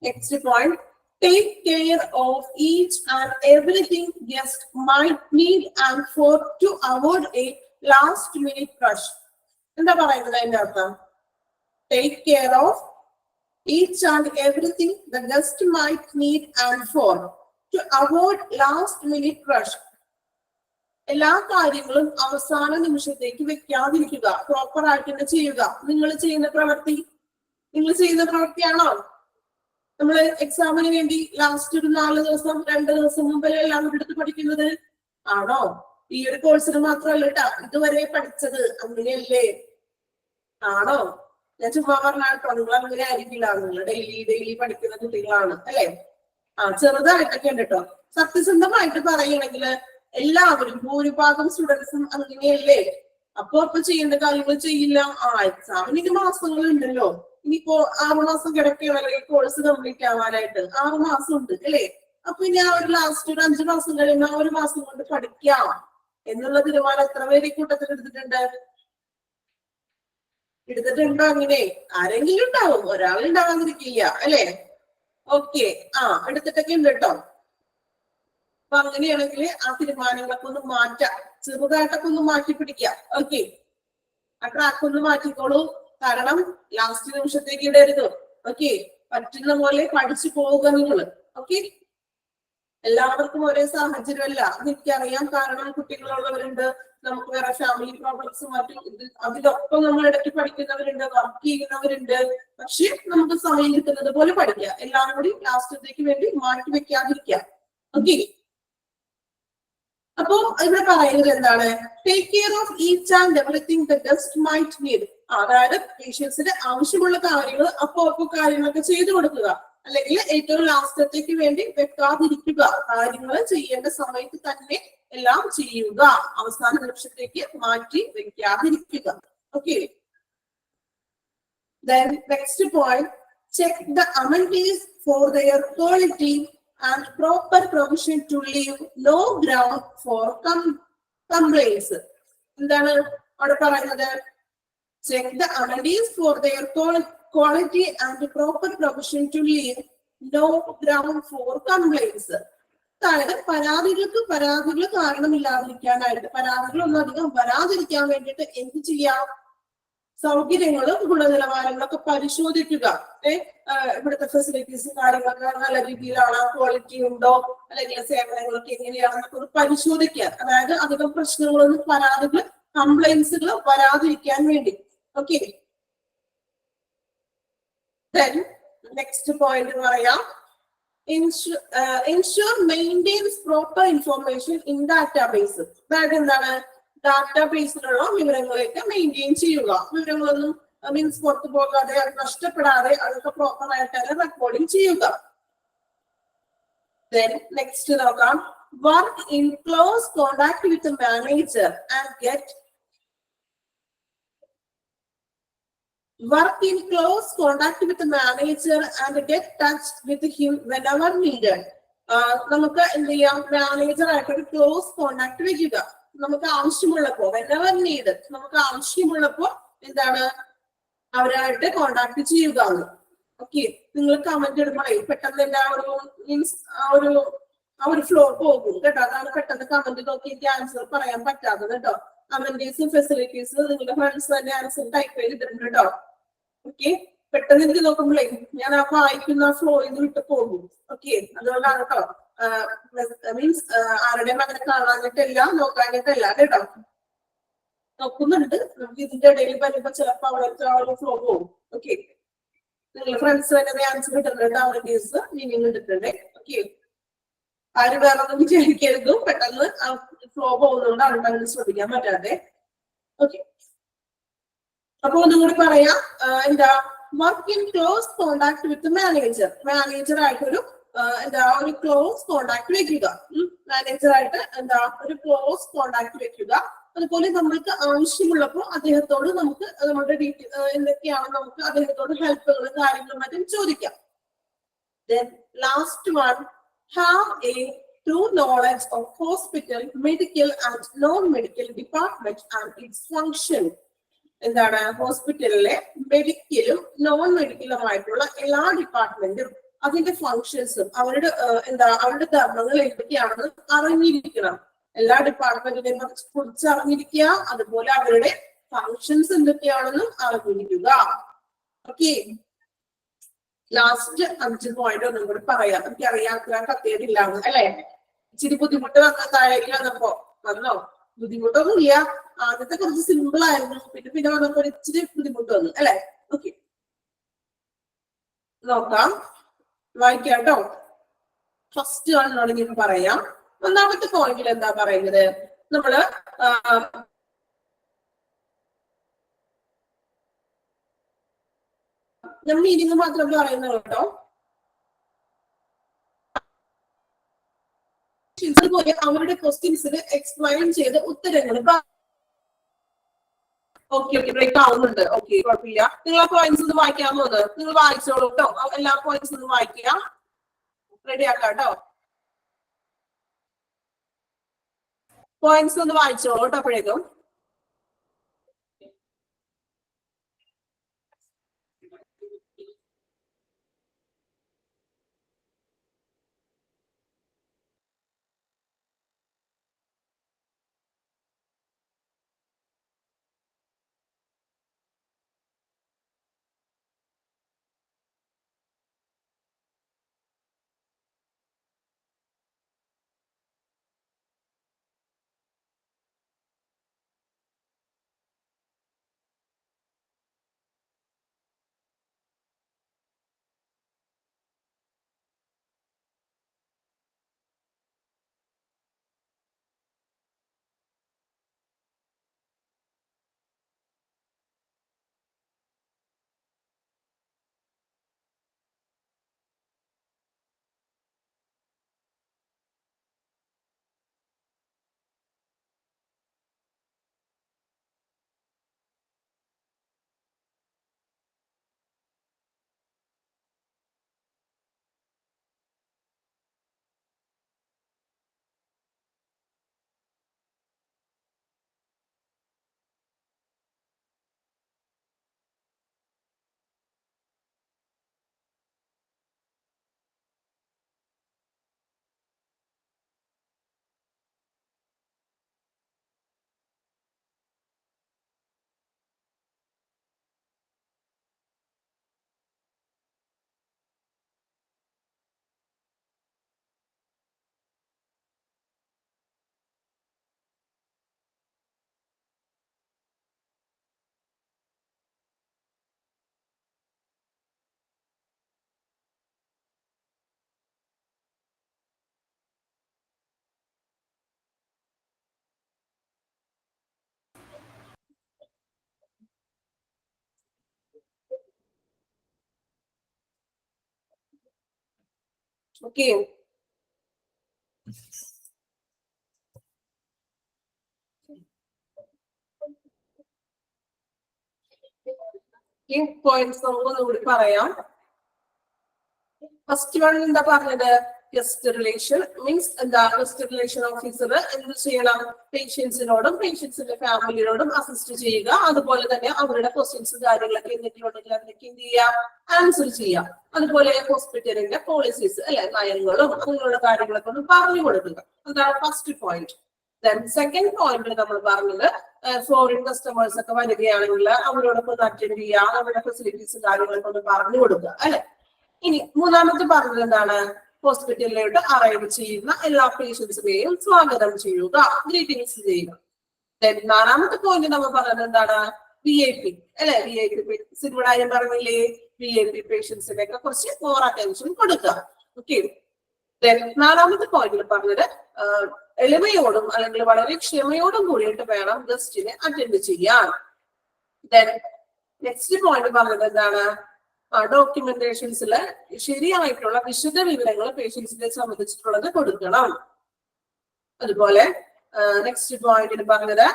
next point. Take care of each and everything guest might need and for to avoid a last minute rush. എന്താ പറയുന്നത് അതിന്റെ അർത്ഥം? Take care of each and everything the guest might need and for to avoid last minute rush. എല്ലാ കാര്യങ്ങളും അവസാന നിമിഷത്തേക്ക് വെക്കാതിരിക്കുക, പ്രോപ്പർ ആയിട്ട് തന്നെ ചെയ്യുക. നിങ്ങൾ ചെയ്യുന്ന പ്രവൃത്തിയാണോ? നമ്മള് എക്സാമിന് വേണ്ടി ലാസ്റ്റ് ഒരു 4 ദിവസം 2 ദിവസം മുമ്പല്ലേ എല്ലാം എടുത്ത് പഠിക്കുന്നത് ആണോ? ഈ ഒരു കോഴ്സിന് മാത്രമല്ല കേട്ടാ, ഇതുവരെ പഠിച്ചത് അങ്ങനെയല്ലേ? ആണോ? ഞാൻ ചുമ്മാ പറഞ്ഞാട്ടോ, നിങ്ങൾ അങ്ങനെ ആയിരിക്കില്ല. നിങ്ങൾ ഡെയിലി പഠിക്കുന്ന കുട്ടികളാണ് അല്ലെ? ചെറുതായിട്ടൊക്കെ ഉണ്ട് കേട്ടോ. സത്യസന്ധമായിട്ട് പറയുകയാണെങ്കിൽ എല്ലാവരും ഭൂരിഭാഗം സ്റ്റുഡൻസും അങ്ങനെയല്ലേ? അപ്പൊ ചെയ്യേണ്ട കാര്യങ്ങൾ ചെയ്യില്ല. എക്സാമിന് ഇനി മാസങ്ങൾ ഉണ്ടല്ലോ. ഇനിയിപ്പോ 6 മാസം കിടക്കുകയാണല്ലോ ഈ കോഴ്സ് കംപ്ലീറ്റ് ആവാനായിട്ട്. 6 മാസം ഉണ്ട് അല്ലേ? അപ്പൊ ഇനി ആ ഒരു ലാസ്റ്റ് ഒരു 5 മാസം കഴിയുമ്പോൾ 1 മാസം കൊണ്ട് പഠിക്കാം എന്നുള്ള തീരുമാനം എത്ര പേര് ഈ കൂട്ടത്തിൽ എടുത്തിട്ടുണ്ടോ? അങ്ങനെ ആരെങ്കിലും ഉണ്ടാവും, ഒരാളുണ്ടാവാതിരിക്കില്ല അല്ലെ? ഓക്കെ, എടുത്തിട്ടൊക്കെ ഉണ്ട് കേട്ടോ. അപ്പൊ അങ്ങനെയാണെങ്കിൽ ആ തീരുമാനങ്ങളൊക്കെ ഒന്ന് മാറ്റാം, ചെറുതായിട്ടൊക്കെ ഒന്ന് മാറ്റി പിടിക്കാം. ഓക്കെ, ആ ട്രാക്ക് ഒന്ന് മാറ്റിക്കോളൂ. കാരണം ലാസ്റ്റ് നിമിഷത്തേക്ക് ഇടരുത്. ഓക്കെ, പറ്റുന്ന പോലെ പഠിച്ചു പോവുക നിങ്ങള്. ഓക്കെ, എല്ലാവർക്കും ഒരേ സാഹചര്യമല്ല, എനിക്കറിയാം. കാരണം കുട്ടികളുള്ളവരുണ്ട്, നമുക്ക് വേറെ ഫാമിലി പ്രോബ്ലംസും മറ്റും അതിലൊപ്പം നമ്മൾ ഇടയ്ക്ക് പഠിക്കുന്നവരുണ്ട്, വർക്ക് ചെയ്യുന്നവരുണ്ട്. പക്ഷെ നമുക്ക് സമയം കിട്ടുന്നത് പോലെ പഠിക്കാം. എല്ലാം കൂടി ലാസ്റ്റത്തേക്ക് വേണ്ടി മാറ്റി വെക്കാതിരിക്കാം. ഓക്കെ. അപ്പോ ഇവിടെ പറയുന്നത് എന്താണ്? Take care of each and everything the guest might need. അതായത് പേഷ്യൻസിന് ആവശ്യമുള്ള കാര്യങ്ങൾ അപ്പോ കാര്യങ്ങളൊക്കെ ചെയ്തു കൊടുക്കുക, അല്ലെങ്കിൽ ഏറ്റവും ലാസ്റ്റത്തേക്ക് വേണ്ടി വെക്കാതിരിക്കുക. കാര്യങ്ങൾ ചെയ്യേണ്ട സമയത്ത് തന്നെ എല്ലാം ചെയ്യുക, അവസാന നിമിഷത്തേക്ക് മാറ്റി വെക്കാതിരിക്കുക. Okay. Then next point, check the amenities for their quality and proper provision to leave no ground for complaints. എന്താണ് അവിടെ പറയുന്നത്? Check the amenities for their quality and proper provision to leave no ground for complaints. അതായത് പരാതികൾ കാരണമില്ലാതിരിക്കാനായിട്ട്, പരാതികളൊന്നും അധികം വരാതിരിക്കാൻ വേണ്ടിയിട്ട് എന്ത് ചെയ്യാം? സൗകര്യങ്ങളും ഗുണനിലവാരങ്ങളൊക്കെ പരിശോധിക്കുക. ഇവിടുത്തെ ഫെസിലിറ്റീസ് കാര്യങ്ങളൊക്കെ നല്ല രീതിയിലാണ്, ക്വാളിറ്റി ഉണ്ടോ, അല്ലെങ്കിൽ സേവനങ്ങളൊക്കെ എങ്ങനെയാണെന്നൊക്കെ പരിശോധിക്കുക. അതായത് അധികം പ്രശ്നങ്ങളൊന്നും കംപ്ലൈൻസുകൾ വരാതിരിക്കാൻ വേണ്ടി. ഓക്കെ. Then next point പറയാം, ensure maintains proper information in database. അതായത് എന്താണ്? ഡാറ്റാബേസിലുള്ള വിവരങ്ങളൊക്കെ മെയിൻറ്റെയിൻ ചെയ്യുക. വിവരങ്ങളൊന്നും മീൻസ് പുറത്തു പോകാതെ, നഷ്ടപ്പെടാതെ അതൊക്കെ പ്രോപ്പർ ആയിട്ട് തന്നെ റെക്കോർഡിങ് ചെയ്യുക. Then next നോക്കാം, work in close contact with the manager and get touch with him whenever needed. നമുക്ക് എന്ത് ചെയ്യാം? മാനേജറായിട്ടൊരു ക്ലോസ് കോണ്ടാക്ട് വെക്കുക. നമുക്ക് ആവശ്യമുള്ളപ്പോ, whenever needed, നമുക്ക് ആവശ്യമുള്ളപ്പോ എന്താണ് അവരായിട്ട് കോണ്ടാക്ട് ചെയ്യുക. ഓക്കെ. നിങ്ങൾ കമന്റ് ഇടുമ്പോഴേ പെട്ടെന്ന് എല്ലാ മീൻസ് ആ ഒരു ഫ്ലോ പോകും കേട്ടോ. അതാണ് പെട്ടെന്ന് കമന്റ് നോക്കി എനിക്ക് ആൻസർ പറയാൻ പറ്റാത്തത് കേട്ടോ. കമന്റീസും ഫെസിലിറ്റീസും നിങ്ങളുടെ ഫ്രണ്ട്സ് തന്നെ ആൻസർ ടൈപ്പ് ചെയ്തിട്ടുണ്ട് കേട്ടോ. ഓക്കെ. പെട്ടെന്ന് എനിക്ക് നോക്കുമ്പോഴേ ഞാൻ ആ വായിക്കുന്ന ഫ്ലോയിൽ നിന്ന് വിട്ട് പോകും. ഓക്കെ. അതുകൊണ്ടാണ് കേട്ടോ. മീൻസ് ആരുടെയും അങ്ങനെ കാണാനിട്ടല്ല, നോക്കാനിട്ടല്ല കേട്ടോ. നോക്കുന്നുണ്ട്. നമുക്ക് ഇതിന്റെ ഇടയിൽ വരുമ്പോ ചിലപ്പോ അവിടുത്തെ ആ ഒരു ഫ്ലോ പോകും. ഓക്കെ. നിങ്ങൾ ഫ്രണ്ട്സ് തന്നെ ആൻസർ ഇട്ടിട്ടുണ്ട്, അവരുടെ മീനിങ് ഇട്ടിട്ടുണ്ട്. ഓക്കെ. ആര് വേറെ ഒന്നും വിചാരിക്കരുത്, പെട്ടെന്ന് ഫ്ലോ പോകുന്നതുകൊണ്ട് ആളുകൾ ശ്രദ്ധിക്കാൻ പറ്റാതെ. ഓക്കെ. അപ്പൊ ഒന്നുകൂടി പറയാം, എന്താ? Work in close contact with manager. മാനേജറായിട്ടൊരു ഒരു ക്ലോസ് കോണ്ടാക്ട് വെക്കുക. മാനേജറായിട്ട് ഒരു ക്ലോസ് കോണ്ടാക്ട് വെക്കുക. അതുപോലെ നമ്മൾക്ക് ആവശ്യമുള്ളപ്പോൾ അദ്ദേഹത്തോട് നമുക്ക് നമ്മുടെ എന്തൊക്കെയാണ് നമുക്ക് അദ്ദേഹത്തോട് ഹെൽപ്പുകളും കാര്യങ്ങളും മറ്റും ചോദിക്കാം. Then last one, have a true knowledge of hospital, medical and non-medical department and its function. എന്താണ്? ഹോസ്പിറ്റലിലെ മെഡിക്കലും നോൺ മെഡിക്കലുമായിട്ടുള്ള എല്ലാ ഡിപ്പാർട്ട്മെന്റും അതിന്റെ ഫങ്ഷൻസും അവരുടെ ധർമ്മങ്ങൾ എന്തൊക്കെയാണെന്ന് അറിഞ്ഞിരിക്കണം. എല്ലാ ഡിപ്പാർട്ട്മെന്റിനെയും കുറിച്ച് അറിഞ്ഞിരിക്കുക, അതുപോലെ അവരുടെ ഫങ്ഷൻസ് എന്തൊക്കെയാണെന്നും അറിഞ്ഞിരിക്കുക. ഓക്കെ. ലാസ്റ്റ് 5 പോയിന്റ് ഒന്നും കൂടി പറയാം. എനിക്ക് അറിയാത്ത കത്തിയതില്ലാന്ന് അല്ലെ? ഇച്ചിരി ബുദ്ധിമുട്ട് താഴേക്ക് വന്നോ? ബുദ്ധിമുട്ടൊന്നും ഇല്ല. ആദ്യത്തെ കുറച്ച് സിമ്പിൾ ആയിരുന്നു, പിന്നെ വന്നപ്പോൾ ഇച്ചിരി ബുദ്ധിമുട്ട് വന്നു അല്ലെ? ഓക്കെ. നോക്കാം, വായിക്കാം കേട്ടോ. ഫസ്റ്റ് ആണെന്നാണ് ഞാൻ പറയാം. ഒന്നാമത്തെ പോയിന്റിൽ എന്താ പറയുന്നത്? നമ്മള് ഞാൻ മീനിങ് മാത്രം പറയുന്നത് കേട്ടോ. അതുപോലെ അവരുടെ ക്വസ്റ്റ്യൻസിന് എക്സ്പ്ലെയിൻ ചെയ്ത് ഉത്തരങ്ങൾ. ഓക്കെ. ബ്രേക്ക് ആവുന്നുണ്ട്. ഓക്കെ, കുഴപ്പമില്ല. നിങ്ങൾ ആ പോയിന്റ്സ് ഒന്ന് വായിക്കാമോ? നിങ്ങൾ വായിച്ചോളൂ കേട്ടോ. എല്ലാ പോയിന്റ്സ് ഒന്ന് വായിക്കാം. റെഡി ആക്കാം കേട്ടോ. പോയിന്റ്സ് ഒന്ന് വായിച്ചോളൂ കേട്ടോ അപ്പോഴേക്കും. ഓക്കെ. ഈ പോയിന്റ്സ് നമുക്ക് ഒന്നുകൂടി പറയാം. ഫസ്റ്റ് വൺ എന്താ പറഞ്ഞത്? ഗസ്റ്റ് റിലേഷൻ മീൻസ് എന്താ? ഗസ്റ്റ് റിലേഷൻ ഓഫീസർ എന്ത് ചെയ്യണം? പേഷ്യൻസിനോടും പേഷ്യൻസിന്റെ ഫാമിലിയോടും അസിസ്റ്റ് ചെയ്യുക. അതുപോലെ തന്നെ അവരുടെ ക്വസ്റ്റ്യൻസ് കാര്യങ്ങളൊക്കെ എന്തെങ്കിലും ഉണ്ടെങ്കിൽ അതിനൊക്കെ എന്ത് ചെയ്യാം? ആൻസർ ചെയ്യാം. അതുപോലെ ഹോസ്പിറ്റലിന്റെ പോളിസീസ് അല്ലെ, നയങ്ങളും അങ്ങനെയുള്ള കാര്യങ്ങളൊക്കെ ഒന്ന് പറഞ്ഞു കൊടുക്കുക. അതാണ് ഫസ്റ്റ് പോയിന്റ്. സെക്കൻഡ് പോയിന്റ് നമ്മൾ പറഞ്ഞത് ഫോറിൻ കസ്റ്റമേഴ്സ് ഒക്കെ വരികയാണെങ്കിൽ അവരോടൊക്കെ ഒന്ന് അറ്റൻഡ് ചെയ്യുക, അവരുടെ ഫെസിലിറ്റീസ് കാര്യങ്ങളൊക്കെ ഒന്ന് പറഞ്ഞു കൊടുക്കുക അല്ലെ. ഇനി മൂന്നാമത്തെ പറഞ്ഞത് എന്താണ്? ഹോസ്പിറ്റലിലോട്ട് അറൈവ് ചെയ്യുന്ന എല്ലാ പേഷ്യൻസിനെയും സ്വാഗതം ചെയ്യുക, ഗ്രീറ്റിംഗ്സ് ചെയ്യുക. നാലാമത്തെ പോയിന്റ് നമ്മൾ പറഞ്ഞത് എന്താണ്? VIP അല്ലെ, VIP ഇവിടെ ഞാൻ പറഞ്ഞില്ലേ, VIP പേഷ്യൻസിനൊക്കെ കുറച്ച് മോർ അറ്റൻഷൻ കൊടുക്കുക. ഓക്കെ. നാലാമത്തെ പോയിന്റിൽ പറഞ്ഞത് എളിമയോടും അല്ലെങ്കിൽ വളരെ ക്ഷമയോടും കൂടിയിട്ട് വേണം ഗസ്റ്റിനെ അറ്റൻഡ് ചെയ്യാൻ. നെക്സ്റ്റ് പോയിന്റ് പറഞ്ഞത് എന്താണ്? ഡോക്യുമെന്റേഷൻസിൽ ശരിയായിട്ടുള്ള വിശദ വിവരങ്ങൾ പേഷ്യൻസിനെ സംബന്ധിച്ചിട്ടുള്ളത് കൊടുക്കണം. അതുപോലെ നെക്സ്റ്റ് പോയിന്റിൽ പറഞ്ഞത്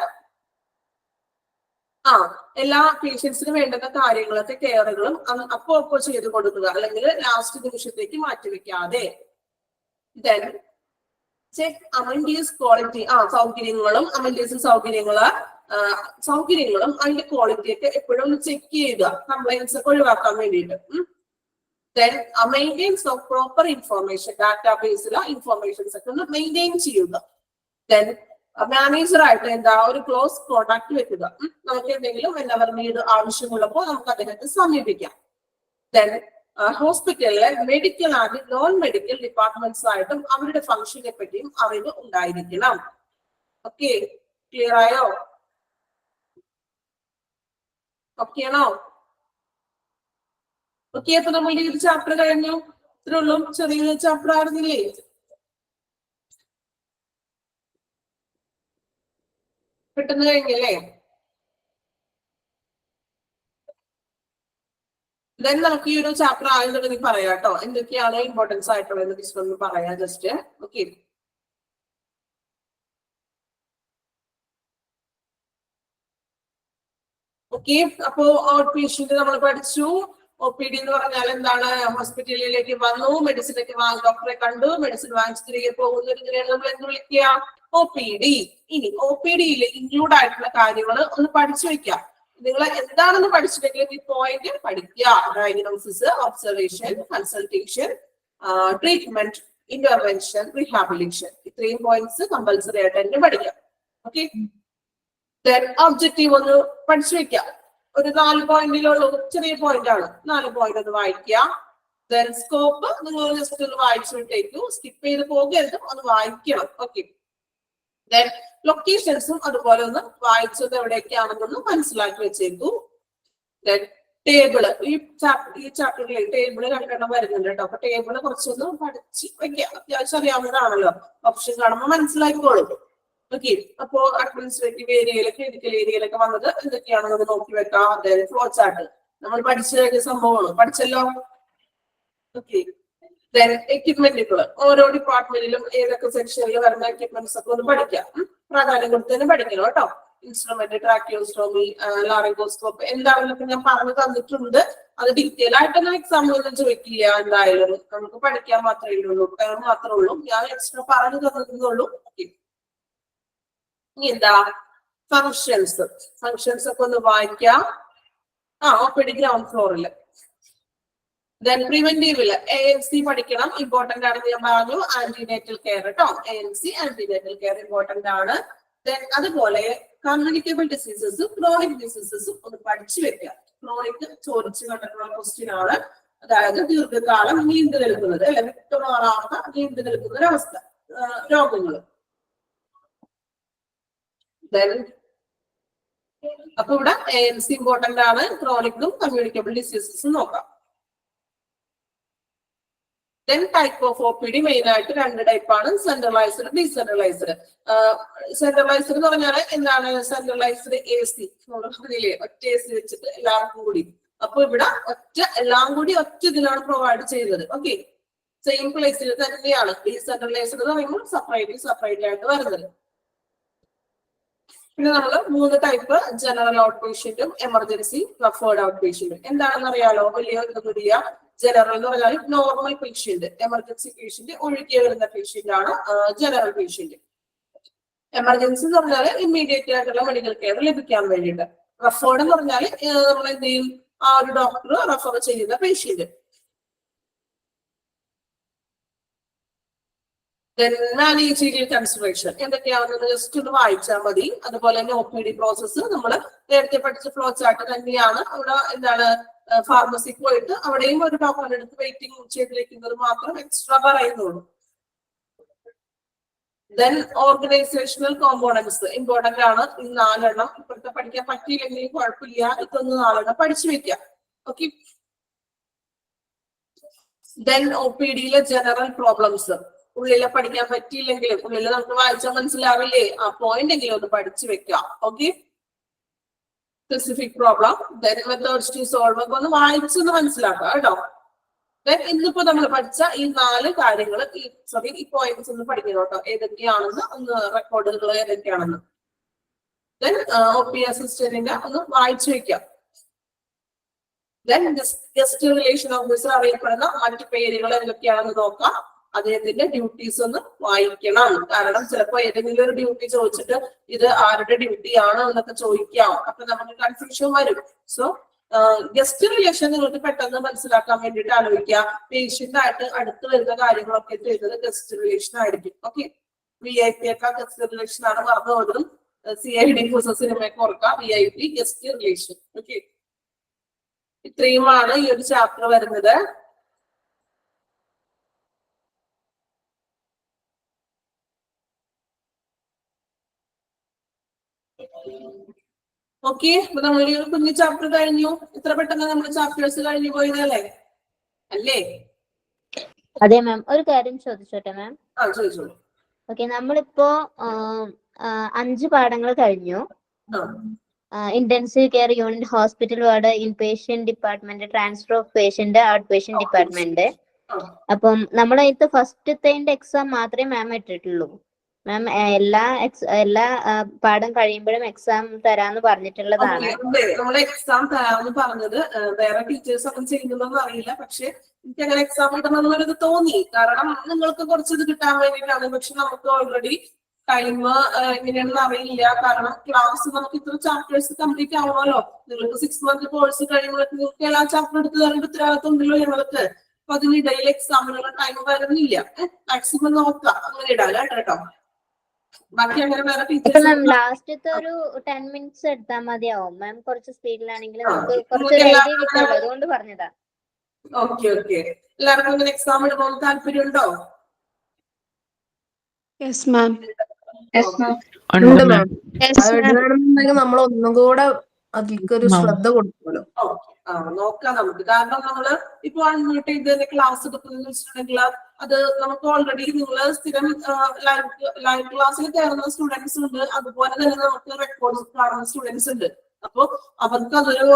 എല്ലാ പേഷ്യൻസിന് വേണ്ടുന്ന കാര്യങ്ങളൊക്കെ കെയറുകളും അപ്പോ ചെയ്ത് കൊടുക്കുക, അല്ലെങ്കിൽ ലാസ്റ്റ് നിമിഷത്തേക്ക് മാറ്റിവെക്കാതെ. Check amenities quality. സൗകര്യങ്ങളും സൗകര്യങ്ങളും അതിന്റെ ക്വാളിറ്റി ഒക്കെ എപ്പോഴും ഒന്ന് ചെക്ക് ചെയ്യുക, കംപ്ലൈൻസ് ഒക്കെ ഒഴിവാക്കാൻ വേണ്ടിയിട്ട്. മെയിൻറ്റെയിൻസ് ഓഫ് പ്രോപ്പർ ഇൻഫോർമേഷൻ, ഡാറ്റാബേസിലെ ഇൻഫോർമേഷൻസ് ഒക്കെ ഒന്ന് മെയിൻറ്റെയിൻ ചെയ്യുക. മാനേജറായിട്ട് എന്താ? ഒരു ക്ലോസ് കോണ്ടാക്ട് വെക്കുക. നമുക്ക് എന്തെങ്കിലും വെനവർ നീഡ് ആവശ്യമുള്ളപ്പോൾ നമുക്ക് അദ്ദേഹത്തെ സമീപിക്കാം. ഹോസ്പിറ്റലിലെ medical and non medical departments ആയിട്ടും അവരുടെ ഫംഗ്ഷനെ പറ്റിയും അറിവ് ഉണ്ടായിരിക്കണം. ഓക്കെ, ക്ലിയർ ആയോ? ഓക്കെ ആണോ? ഓക്കെ, അപ്പൊ നമ്മളുടെ ഈ ചാപ്റ്റർ കഴിഞ്ഞു. ഇത്രയുള്ളൂ, ചെറിയൊരു ചാപ്റ്റർ ആയിരുന്നില്ലേ? പെട്ടെന്ന് കഴിഞ്ഞല്ലേ? ദെൻ നമുക്ക് ഈ ഒരു ചാപ്റ്റർ ആയതുകൊണ്ട് പറയാം കേട്ടോ, എന്തൊക്കെയാണ് ഇമ്പോർട്ടൻസ് ആയിട്ടുള്ളത് ജസ്റ്റ് ഒന്ന് പറയാം. Just okay. ഓക്കെ, അപ്പോ ഔട്ട് പേഷ്യന്റ് നമ്മൾ പഠിച്ചു. OPD എന്ന് പറഞ്ഞാൽ എന്താണ്? ഹോസ്പിറ്റലിലേക്ക് വന്നു, മെഡിസിൻ ഒക്കെ ഡോക്ടറെ കണ്ടു, മെഡിസിൻ വാങ്ങിച്ച് തിരികെ പോകുന്നതിനെയാണ് നമ്മൾ എന്ത് വിളിക്കുക? OPD. ഇനി OPDയിൽ ഇൻക്ലൂഡ് ആയിട്ടുള്ള കാര്യങ്ങൾ ഒന്ന് പഠിച്ചു വെക്കാം. നിങ്ങൾ എന്താണെന്ന് പഠിച്ചിട്ടുണ്ടെങ്കിൽ ഈ പോയിന്റ് പഠിക്കുക. Diagnosis, observation, consultation, treatment, intervention, rehabilitation, ഇത്രയും പോയിന്റ്സ് കമ്പൽസറി ആയിട്ട് തന്നെ പഠിക്കാം. ഓക്കെ. ഒബ്ജക്റ്റീവ് ഒന്ന് പഠിച്ചു വെക്കാം. ഒരു 4 പോയിന്റിലുള്ള ചെറിയ പോയിന്റ് ആണ്, 4 പോയിന്റ് ഒന്ന് വായിക്കുക. സ്കോപ്പ് നിങ്ങൾ ജസ്റ്റ് ഒന്ന് വായിച്ചു വിട്ടേക്കു, സ്കിപ്പ് ചെയ്ത് പോകരുത്, ഒന്ന് വായിക്കണം. ഓക്കെ. ലൊക്കേഷൻസും അതുപോലെ ഒന്ന് വായിച്ചത് എവിടെയൊക്കെയാണെന്നൊന്ന് മനസ്സിലാക്കി വെച്ചേക്കൂ. ടേബിള് ഈ ചാപ്റ്ററിൽ ടേബിള് 2 എണ്ണം വരുന്നുണ്ട് കേട്ടോ. അപ്പൊ ടേബിള് കുറച്ചൊന്ന് പഠിച്ച് വെക്കാം, അത്യാവശ്യം അറിയാവുന്നതാണല്ലോ. ഓപ്ഷൻ കാണുമ്പോൾ മനസ്സിലാക്കിക്കോളും. ഓക്കെ. അപ്പോ അഡ്മിനിസ്ട്രേറ്റീവ് ഏരിയയിലൊക്കെ ക്ലിനിക്കൽ ഏരിയയിലൊക്കെ വന്നത് എന്തൊക്കെയാണെന്ന് നോക്കി വെക്കാം. അതായത് ഫ്ലോ ചാർട്ട് നമ്മൾ പഠിച്ച സംഭവമാണ്, പഠിച്ചല്ലോ. ഓക്കെ. എക്യുപ്മെന്റുകൾ ഓരോ ഡിപ്പാർട്ട്മെന്റിലും ഏതൊക്കെ സെക്ഷനിൽ വരുന്ന എക്യുപ്മെന്റ്സ് ഒക്കെ ഒന്ന് പഠിക്കാം. പ്രാധാന്യം കൊടുത്ത് തന്നെ പഠിക്കണം കേട്ടോ. ഇൻസ്ട്രുമെന്റ്, ട്രാക്കിയോസ്റ്റോമി, ലാറിംഗോസ്കോപ്പ് എന്താണെന്നൊക്കെ ഞാൻ പറഞ്ഞു തന്നിട്ടുണ്ട്. അത് ഡീറ്റെയിൽ ആയിട്ടൊന്നും എക്സാമ്പിളൊന്നും ചോദിക്കില്ല. എന്തായാലും നമുക്ക് പഠിക്കാൻ മാത്രമേ ഉള്ളൂ, ഞാൻ എക്സ്ട്രാ പറഞ്ഞു തന്നിട്ടുള്ളൂ. ഇനി എന്താ? ഫങ്ഷൻസ് ഒക്കെ ഒന്ന് വായിക്കാം. OPD ഗ്രൗണ്ട് ഫ്ലോറിൽ. പ്രിവെന്റീവില് ANC പഠിക്കണം, ഇമ്പോർട്ടന്റ് ആണെന്ന് ഞാൻ പറഞ്ഞു. ആന്റിനേറ്റൽ കെയർ കേട്ടോ, ANC ആന്റിനേറ്റൽ കെയർ ഇമ്പോർട്ടന്റ് ആണ്. അതുപോലെ കമ്മ്യൂണിക്കബിൾ ഡിസീസസും ക്രോണിക് ഡിസീസസും ഒന്ന് പഠിച്ചു വെക്കുക. ക്രോണിക് ചോദിച്ചു കണ്ടിട്ടുള്ള ക്വസ്റ്റ്യൻ ആണ്. അതായത് ദീർഘകാലം നീണ്ടു നിൽക്കുന്നത് അല്ലെ, വിട്ടുമാറാത്ത നീണ്ടു നിൽക്കുന്ന ഒരവസ്ഥ, രോഗങ്ങൾ. അപ്പൊ ഇവിടെ ANC ഇമ്പോർട്ടന്റ് ആണ്. ക്രോണിക്കും കമ്മ്യൂണിക്കബിൾ ഡിസീസസും നോക്കാം. ടൈപ്പ് ഓഫ് OPD മെയിൻ ആയിട്ട് 2 ടൈപ്പാണ്, സെൻട്രലൈസ്ഡ്, ഡീസെൻട്രലൈസ്ഡ്. സെൻട്രലൈസ്ഡ് എന്ന് പറഞ്ഞാൽ എന്താണ്? സെൻട്രലൈസ്ഡ് AC പറഞ്ഞില്ലേ, ഒറ്റ AC വെച്ചിട്ട് എല്ലാവർക്കും കൂടി. അപ്പൊ ഇവിടെ എല്ലാം കൂടി ഒറ്റ ഇതിലാണ് പ്രൊവൈഡ് ചെയ്തത്. ഓക്കെ. സെയിം പ്ലേസിൽ തന്നെയാണ്. ഡീസെൻട്രലൈസ്ഡ് എന്ന് പറയുമ്പോൾ സെപ്പറേറ്റ് ആയിട്ട് വരുന്നത്. പിന്നെ നമ്മൾ 3 ടൈപ്പ് ജനറൽ ഔട്ട് പേഷ്യന്റും എമർജൻസി റഫേർഡ് ഔട്ട് പേഷ്യന്റും. എന്താണെന്ന് അറിയാലോ? വലിയ ജനറൽ എന്ന് പറഞ്ഞാൽ നോർമൽ പേഷ്യന്റ്, എമർജൻസി പേഷ്യന്റ് ഒഴുകി വരുന്ന പേഷ്യന്റ് ആണ് ജനറൽ പേഷ്യന്റ്. എമർജൻസി എന്ന് പറഞ്ഞാൽ ഇമ്മീഡിയറ്റ് ആയിട്ടുള്ള മെഡിക്കൽ കെയർ ലഭിക്കാൻ വേണ്ടിയിട്ട്. റഫേർഡ് എന്ന് പറഞ്ഞാൽ നമ്മൾ എന്ത് ചെയ്യും, ആ ഒരു ഡോക്ടർ റെഫർ ചെയ്യുന്ന പേഷ്യന്റ്. മാനേജീരിയൽ കൺസിഡറേഷൻ എന്തൊക്കെയാണെന്ന് ജസ്റ്റ് ഒന്ന് വായിച്ചാൽ മതി. അതുപോലെ തന്നെ OPD പ്രോസസ്സ് നമ്മൾ നേരത്തെ പഠിച്ച ഫ്ലോ ചാർട്ട് തന്നെയാണ്. അവിടെ എന്താണ്, ഫാർമസിക്ക് പോയിട്ട് അവിടെയും ഒരു ഡോക്ടറുടെ അടുത്ത് വെയിറ്റിംഗ് ചെയ്തിരിക്കുന്നത് മാത്രം എക്സ്ട്രാ പറയുന്നുള്ളൂ. ദെൻ ഓർഗനൈസേഷണൽ കോമ്പോണൻസ് ഇമ്പോർട്ടന്റ് ആണ്. ഈ 4 എണ്ണം ഇപ്പോഴത്തെ പഠിക്കാൻ പറ്റിയില്ലെങ്കിലും കുഴപ്പമില്ല, ഇതൊന്ന് 4 എണ്ണം പഠിച്ചു വെക്കാം. ഓക്കെ. ദെൻ OPDയിലെ ജനറൽ പ്രോബ്ലംസ് ഉള്ളിലെ പഠിക്കാൻ പറ്റിയില്ലെങ്കിലും ഉള്ളിൽ നമുക്ക് വായിച്ചാൽ മനസ്സിലാവില്ലേ, ആ പോയിന്റ് എങ്കിലും ഒന്ന് പഠിച്ചു വെക്കാം. Okay. Specific problem, then methods to solve ഒക്കെ ഒന്ന് വായിച്ചൊന്ന് മനസ്സിലാക്കാം കേട്ടോ. ഇന്നിപ്പോ നമ്മൾ പഠിച്ച ഈ 4 കാര്യങ്ങൾ ഈ പോയിന്റ്സ് ഒന്ന് പഠിക്കണം കേട്ടോ, ഏതൊക്കെയാണെന്ന് ഒന്ന് റെക്കോർഡുകൾ ഏതൊക്കെയാണെന്ന്. ദെൻ OP അസിസ്റ്റന്റിന്റെ ഒന്ന് വായിച്ചു വെക്കാം. ദെൻ ഗസ്റ്റ് റിലേഷൻ ഓഫീസർ അറിയപ്പെടുന്ന മറ്റു പേരുകൾ എന്തൊക്കെയാണെന്ന് നോക്കാം. അദ്ദേഹത്തിന്റെ ഡ്യൂട്ടീസ് ഒന്ന് വായിക്കണം. കാരണം ചിലപ്പോ ഏതെങ്കിലും ഒരു ഡ്യൂട്ടി ചോദിച്ചിട്ട് ഇത് ആരുടെ ഡ്യൂട്ടി ആണ് എന്നൊക്കെ ചോദിക്കാം. അപ്പൊ നമുക്ക് കൺഫ്യൂഷൻ വരും. സോ ഗസ്റ്റ് റിലേഷൻ നിങ്ങൾക്ക് പെട്ടെന്ന് മനസ്സിലാക്കാൻ വേണ്ടിയിട്ട് ആലോചിക്കുക. പേഷ്യന്റ് ആയിട്ട് അടുത്ത് വരുന്ന കാര്യങ്ങളൊക്കെ ചെയ്യുന്നത് ഗസ്റ്റ് റിലേഷൻ ആയിരിക്കും. ഓക്കെ. VIP ഒക്കെ ഗസ്റ്റ് റിലേഷൻ ആണ് മറന്നു പോയതും. CID സിനിമയൊക്കെ ഓർക്കാം. VIP guest relation. ഓക്കെ. ഇത്രയുമാണ് ഈ ഒരു ചാപ്റ്റർ വരുന്നത്. ഓക്കെ. അപ്പൊ നമ്മൾ ഈ ഒരു കുഞ്ഞു ചാപ്റ്റർ കഴിഞ്ഞു. ഇത്ര പെട്ടെന്ന് നമ്മൾ ചാപ്റ്റേഴ്സ് കഴിഞ്ഞു പോയതല്ലേ അല്ലേ? അതെ മാം. ഒരു കാര്യം ചോദിച്ചോട്ടെ മാം? ചോദിച്ചോളൂ. ഓക്കെ. നമ്മളിപ്പോ 5 പാഠങ്ങൾ കഴിഞ്ഞു. Intensive care unit, hospital ward, inpatient department, transfer of patient, out patient department. അപ്പം നമ്മളതിന്റെ ഫസ്റ്റത്തെ എക്സാം മാത്രമേ മാം ഇട്ടിട്ടുള്ളൂ. മാം എല്ലാ പാഠം കഴിയുമ്പോഴും എക്സാം തരാന്ന് പറഞ്ഞിട്ടുള്ളതാണ്. നമ്മള് എക്സാം തരാമെന്ന് പറഞ്ഞത് വേറെ ടീച്ചേഴ്സ് ഒന്നും ചെയ്യുന്നതെന്ന് അറിയില്ല. പക്ഷെ എനിക്ക് അങ്ങനെ എക്സാം ഇടണമെന്നൊരിത് തോന്നി. കാരണം നിങ്ങൾക്ക് കുറച്ചിത് കിട്ടാൻ വേണ്ടിയിട്ടാണ്. പക്ഷെ നമുക്ക് ഓൾറെഡി ടൈം എങ്ങനെയാണെന്ന് അറിയില്ല. കാരണം ക്ലാസ് നമുക്ക് ഇത്ര ചാപ്റ്റേഴ്സ് കംപ്ലീറ്റ് ആവണമല്ലോ. നിങ്ങൾക്ക് 6 മന്ത് കോഴ്സ് കഴിയുമ്പോഴേക്ക് നിങ്ങൾക്ക് എല്ലാ ചാപ്റ്റർ എടുത്ത് തരേണ്ട ഉത്തരവാദിത്വം ഉണ്ടല്ലോ ഞങ്ങൾക്ക്. അപ്പൊ അതിനിടയിൽ എക്സാമിനുള്ള ടൈം വരുന്നില്ല. മാക്സിമം നോക്കാം, അങ്ങനെ ഇടാലോ കേട്ടോ. ബാക്കി അങ്ങനെ വേറെ ടീച്ചേഴ്സ് ലാസ്റ്റത്തെ ഒരു 10 മിനിറ്റ്സ് എടുത്താൽ മതിയാവും മാം. കുറച്ച് സ്പീഡിലാണെങ്കിൽ നമുക്ക് കുറച്ച് എഴുതി കിട്ടുമല്ലോ, അതുകൊണ്ട് പറഞ്ഞതാ. ഓക്കെ. എല്ലാവർക്കും ഇങ്ങനെ എക്സാം ഇടുമ്പോൾ താല്പര്യം ഉണ്ടോ? Yes ma'am. നമ്മൾ ഒന്നും കൂടെ അതിൽക്കൊരു ശ്രദ്ധ കൊടുക്കുമല്ലോ. നോക്കാം നമുക്ക്. കാരണം നമ്മള് ഇപ്പൊ അൺമ്യൂട്ട് ചെയ്ത് ക്ലാസ് എടുക്കുന്ന സ്റ്റുഡന്റുകൾ അത് നമുക്ക് ഓൾറെഡി നിങ്ങൾ സ്ഥിരം ലൈവ് ക്ലാസ്സിൽ കയറുന്ന സ്റ്റുഡൻസ് ഉണ്ട്. അതുപോലെ തന്നെ നമുക്ക് റെക്കോർഡ് കാണുന്ന സ്റ്റുഡൻസ് ഉണ്ട്. അപ്പൊ അവർക്ക് അതൊരു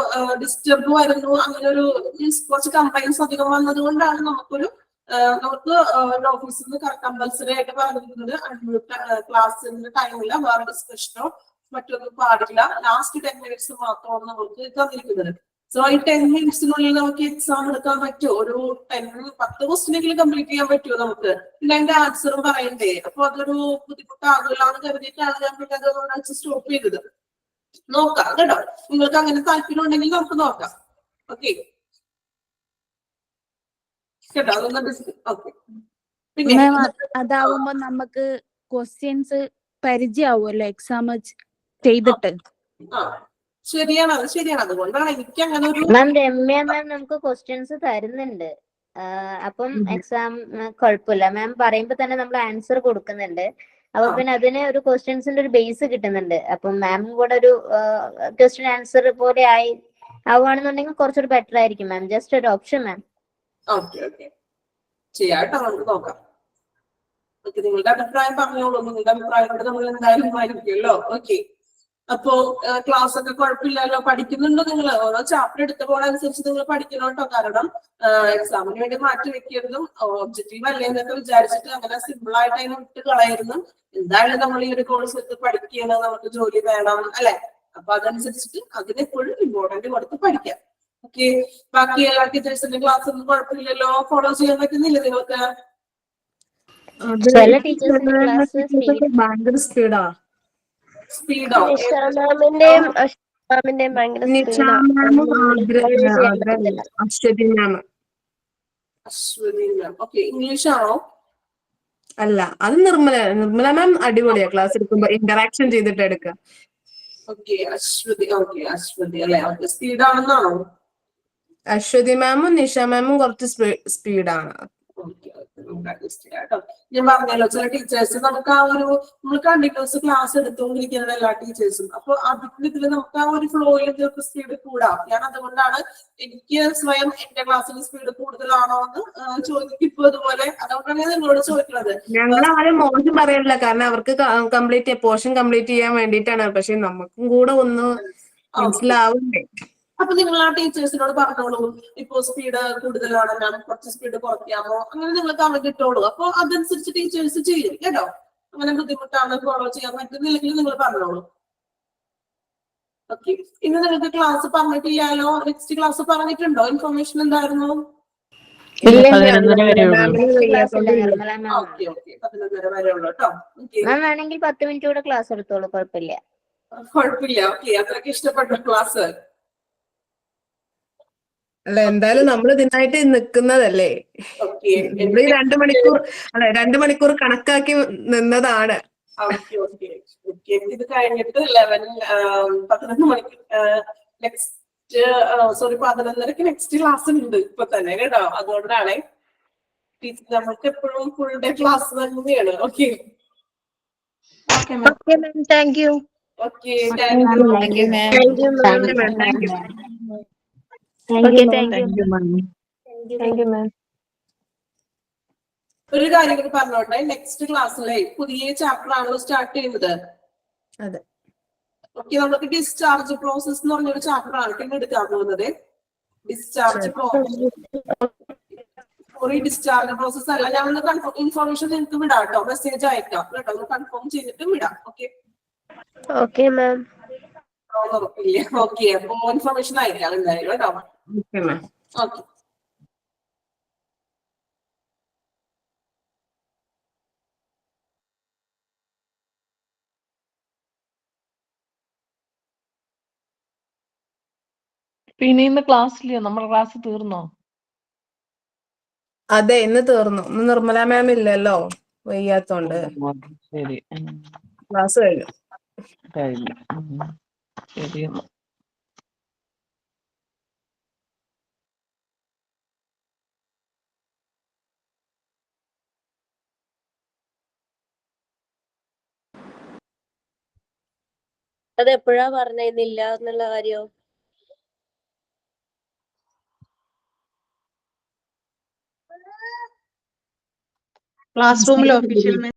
ഡിസ്റ്റർബ് വരുന്നു. അങ്ങനെ ഒരു മീൻസ് കുറച്ച് കംപ്ലൈൻസ് അധികം വന്നത് കൊണ്ടാണ് നമുക്ക് ഓഫീസിൽ നിന്ന് കമ്പൽസറി ആയിട്ട് പറഞ്ഞിരിക്കുന്നത് അൺമ്യൂട്ട് ക്ലാസ്സിന്റെ ടൈമില്ല, വേറെ ഡിസ്കഷനോ മറ്റൊന്നും പാടില്ല. ലാസ്റ്റ് 10 മിനിറ്റ്സ് മാത്രമാണ് നമുക്ക് തന്നിരിക്കുന്നത്. സോ ഈ 10 മിനിറ്റ്സിനുള്ളിൽ നമുക്ക് എക്സാം എടുക്കാൻ പറ്റുമോ? ഒരു 10 ക്വസ്റ്റ്യനെങ്കിലും കംപ്ലീറ്റ് ചെയ്യാൻ പറ്റുമോ നമുക്ക്? പിന്നെ അതിന്റെ ആൻസറും പറയണ്ടേ? അപ്പൊ അതൊരു ബുദ്ധിമുട്ടാകില്ല എന്ന് കരുതിയിട്ടാണ് ഞാൻ പിന്നെ അത് സ്റ്റോപ്പ് ചെയ്തത്. നോക്കാം കേട്ടോ. നിങ്ങൾക്ക് അങ്ങനെ താല്പര്യം ഉണ്ടെങ്കിൽ നമുക്ക് നോക്കാം. ഓക്കെ കേട്ടോ. പിന്നെ അതാവുമ്പോ നമുക്ക് ക്വസ്റ്റ്യൻസ് പരിചയമാവുമല്ലോ എക്സാം ചെയ്തിട്ട്. ശരിയാണ്, അത് ശരിയാണ്. അതുകൊണ്ടാണ് എനിക്ക് അങ്ങനെ ഒരു മാം രമ്യ മാം നമുക്ക് ക്വസ്റ്റ്യൻസ് തരുന്നുണ്ട്. അപ്പം എക്സാം കുഴപ്പമില്ല. മാം പറയുമ്പോ തന്നെ നമ്മൾ ആൻസർ കൊടുക്കുന്നുണ്ട്. അപ്പൊ പിന്നെ അതിന് ഒരു ക്വസ്റ്റ്യൻസിന്റെ ഒരു ബേസ് കിട്ടുന്നുണ്ട്. അപ്പം മാം കൂടെ ഒരു ക്വസ്റ്റ്യൻ ആൻസർ പോലെ ആവുകയാണെന്നുണ്ടെങ്കിൽ കുറച്ചുകൂടി ബെറ്റർ ആയിരിക്കും മാം. ജസ്റ്റ് ഒരു ഓപ്ഷൻ മാം. ഓക്കെ ചെയ്യാട്ടോ, നമുക്ക് നോക്കാം. ഓക്കെ, നിങ്ങളുടെ അഭിപ്രായം പറഞ്ഞോളൂ. നിങ്ങളുടെ അഭിപ്രായം കൊണ്ട് നമ്മൾ എന്തായാലും ആയിരിക്കുമല്ലോ. ഓക്കെ, അപ്പോ ക്ലാസ് ഒക്കെ കുഴപ്പമില്ലല്ലോ, പഠിക്കുന്നുണ്ടോ നിങ്ങൾ? ഓരോ ചാപ്റ്റർ എടുത്ത് പോകണനുസരിച്ച് നിങ്ങൾ പഠിക്കണം കേട്ടോ. കാരണം എക്സാമിന് വേണ്ടി മാറ്റി വെക്കരുതും, ഒബ്ജക്റ്റീവ് അല്ലേ എന്നൊക്കെ വിചാരിച്ചിട്ട് അങ്ങനെ സിമ്പിൾ ആയിട്ട് അതിനെ വിട്ട് കളയരുതും. എന്തായാലും നമ്മൾ ഈ ഒരു കോഴ്സ് എടുത്ത് പഠിക്കുകയാണ്, നമുക്ക് ജോലി വേണം അല്ലെ? അപ്പൊ അതനുസരിച്ചിട്ട് അതിനെപ്പോഴും ഇമ്പോർട്ടന്റ് കൊടുത്ത് പഠിക്കാം. ഓക്കെ, ബാക്കി എല്ലാ ടീച്ചേഴ്സിന്റെ ക്ലാസ് ഒന്നും കുഴപ്പമില്ലല്ലോ, ഫോളോ ചെയ്യാൻ പറ്റുന്നില്ല നിങ്ങൾക്ക്? ചില ടീച്ചേഴ്സിന്റെ ക്ലാസ് ഭയങ്കര സ്പീഡാ. സ്പീഡോ? നിഷാമാമിന്റെയും അശ്വതിമാമിന്റെയും ഭയങ്കര സ്പീഡാ. അശ്വതി മാം. അശ്വതി മാം. ഓക്കെ, ഇംഗ്ലീഷ് ആണോ? അല്ല, അത് നിർമ്മല മാം അടിപൊളിയാ ക്ലാസ് എടുക്കുമ്പോ, ഇന്ററാക്ഷൻ ചെയ്തിട്ട് എടുക്കുക. ഓക്കെ, അശ്വതി അല്ലെ? ഓക്കെ, സ്പീഡ് ആണെന്നാണോ? അശ്വതി മാമും നിഷ മാമും കുറച്ച് സ്പീഡാണ്. ഞാൻ പറഞ്ഞല്ലോ, ചില ടീച്ചേഴ്സ് നമുക്ക് ആ ഒരു നമ്മൾ കണ്ടിന്യൂസ് ക്ലാസ് എടുത്തുകൊണ്ടിരിക്കുന്ന എല്ലാ ടീച്ചേഴ്സും, അപ്പൊ അതിൽ നമുക്ക് ആ ഒരു ഫ്ലോയിൽ ചിലപ്പോൾ സ്പീഡ് കൂടാം. ഞാൻ അതുകൊണ്ടാണ് എനിക്ക് സ്വയം എന്റെ ക്ലാസ്സിൽ സ്പീഡ് കൂടുതലാണോ എന്ന് ചോദിക്കും ഇപ്പൊ അതുപോലെ. അതുകൊണ്ടാണ് ഞാൻ നിങ്ങളോട് ചോദിക്കുന്നത്. ഞങ്ങൾ ആരും മോശം പറയണില്ല, കാരണം അവർക്ക് പോർഷൻ കംപ്ലീറ്റ് ചെയ്യാൻ വേണ്ടിയിട്ടാണ്. പക്ഷെ നമുക്കും കൂടെ ഒന്ന് മനസ്സിലാവണ്ടേ. അപ്പൊ നിങ്ങൾ ആ ടീച്ചേഴ്സിനോട് പറഞ്ഞോളൂ, ഇപ്പൊ സ്പീഡ് കൂടുതലാണ് മാം, കുറച്ച് സ്പീഡ് കുറയ്ക്കാമോ, അങ്ങനെ നിങ്ങൾ കമന്റ് ഇട്ടോളൂ. അപ്പൊ അതനുസരിച്ച് ടീച്ചേഴ്സ് ചെയ്യും കേട്ടോ. അങ്ങനെ ബുദ്ധിമുട്ടാണ്, ഫോളോ ചെയ്യാൻ പറ്റുന്നില്ലെങ്കിൽ നിങ്ങൾ പറഞ്ഞോളൂ. ഓക്കെ, ഇന്ന് നിങ്ങൾക്ക് ക്ലാസ് പറഞ്ഞിട്ടില്ലല്ലോ. നെക്സ്റ്റ് ക്ലാസ് പറഞ്ഞിട്ടുണ്ടോ? ഇൻഫർമേഷൻ എന്തായിരുന്നു? 11 വരെ ക്ലാസ് ഇല്ല, നിർമ്മല മാം. ഓക്കെ, 11:30 വരെ ഉള്ളൂ കേട്ടോ. മാം വേണമെങ്കിൽ 10 മിനിറ്റ് കൂടെ ക്ലാസ് എടുത്തോളൂ, കുഴപ്പമില്ല. കുഴപ്പമില്ല. ഓക്കെ, അത്രയ്ക്ക് ഇഷ്ടപ്പെട്ട ക്ലാസ്? അല്ല, എന്തായാലും നമ്മൾ ഇതിനായിട്ട് നിൽക്കുന്നതല്ലേ. ഓക്കെ, നമ്മൾ 2 മണിക്കൂർ കണക്കാക്കി നിന്നതാണ്. ഇത് കഴിഞ്ഞിട്ട് 11 മണിക്ക് നെക്സ്റ്റ് 11:30 നെക്സ്റ്റ് ക്ലാസ് ഉണ്ട് ഇപ്പൊ തന്നെ കേട്ടോ. അതുകൊണ്ടാണ് നമുക്ക് എപ്പോഴും ഫുൾ ഡേ ക്ലാസ് തന്നെയാണ്. Okay, thank you. Okay, thank you. ഒരു കാര്യം കൂടി പറഞ്ഞോട്ടെ, നെക്സ്റ്റ് ക്ലാസ്സിലെ പുതിയ ചാപ്റ്റർ ആണല്ലോ സ്റ്റാർട്ട് ചെയ്യുന്നത്. അതെ. ഓക്കെ, നമുക്ക് ഡിസ്ചാർജ് പ്രോസസ് എന്ന് പറഞ്ഞൊരു ചാപ്റ്റർ ആണ് പിന്നെ എടുക്കാൻ പോകുന്നത്. ഡിസ്ചാർജ് പ്രോസസ് അല്ല, ഞാൻ ഒന്ന് ഇൻഫോർമേഷൻ നിങ്ങൾക്ക് വിടാം കേട്ടോ, മെസ്സേജ് അയക്കാം കേട്ടോ, ഒന്ന് കൺഫേം ചെയ്തിട്ട് വിടാം. Okay, okay ma'am. ഉറപ്പില്ല. ഓക്കെ, അപ്പൊ ഇൻഫോർമേഷൻ അയക്കാം എന്തായാലും കേട്ടോ. ഓക്കെ. പിന്നെ ഇന്ന് ക്ലാസ്സിലെയോ? നമ്മുടെ ക്ലാസ് തീർന്നോ? അതെ, ഇന്ന് തീർന്നു. ഇന്ന് നിർമ്മല മാം ഇല്ലല്ലോ, വയ്യാത്തോണ്ട്. ശരി, ക്ലാസ് കഴിഞ്ഞു. ശരി. അത് എപ്പോഴാ പറഞ്ഞില്ല എന്നുള്ള കാര്യം? ക്ലാസ് റൂമിൽ ഒഫീഷ്യൽ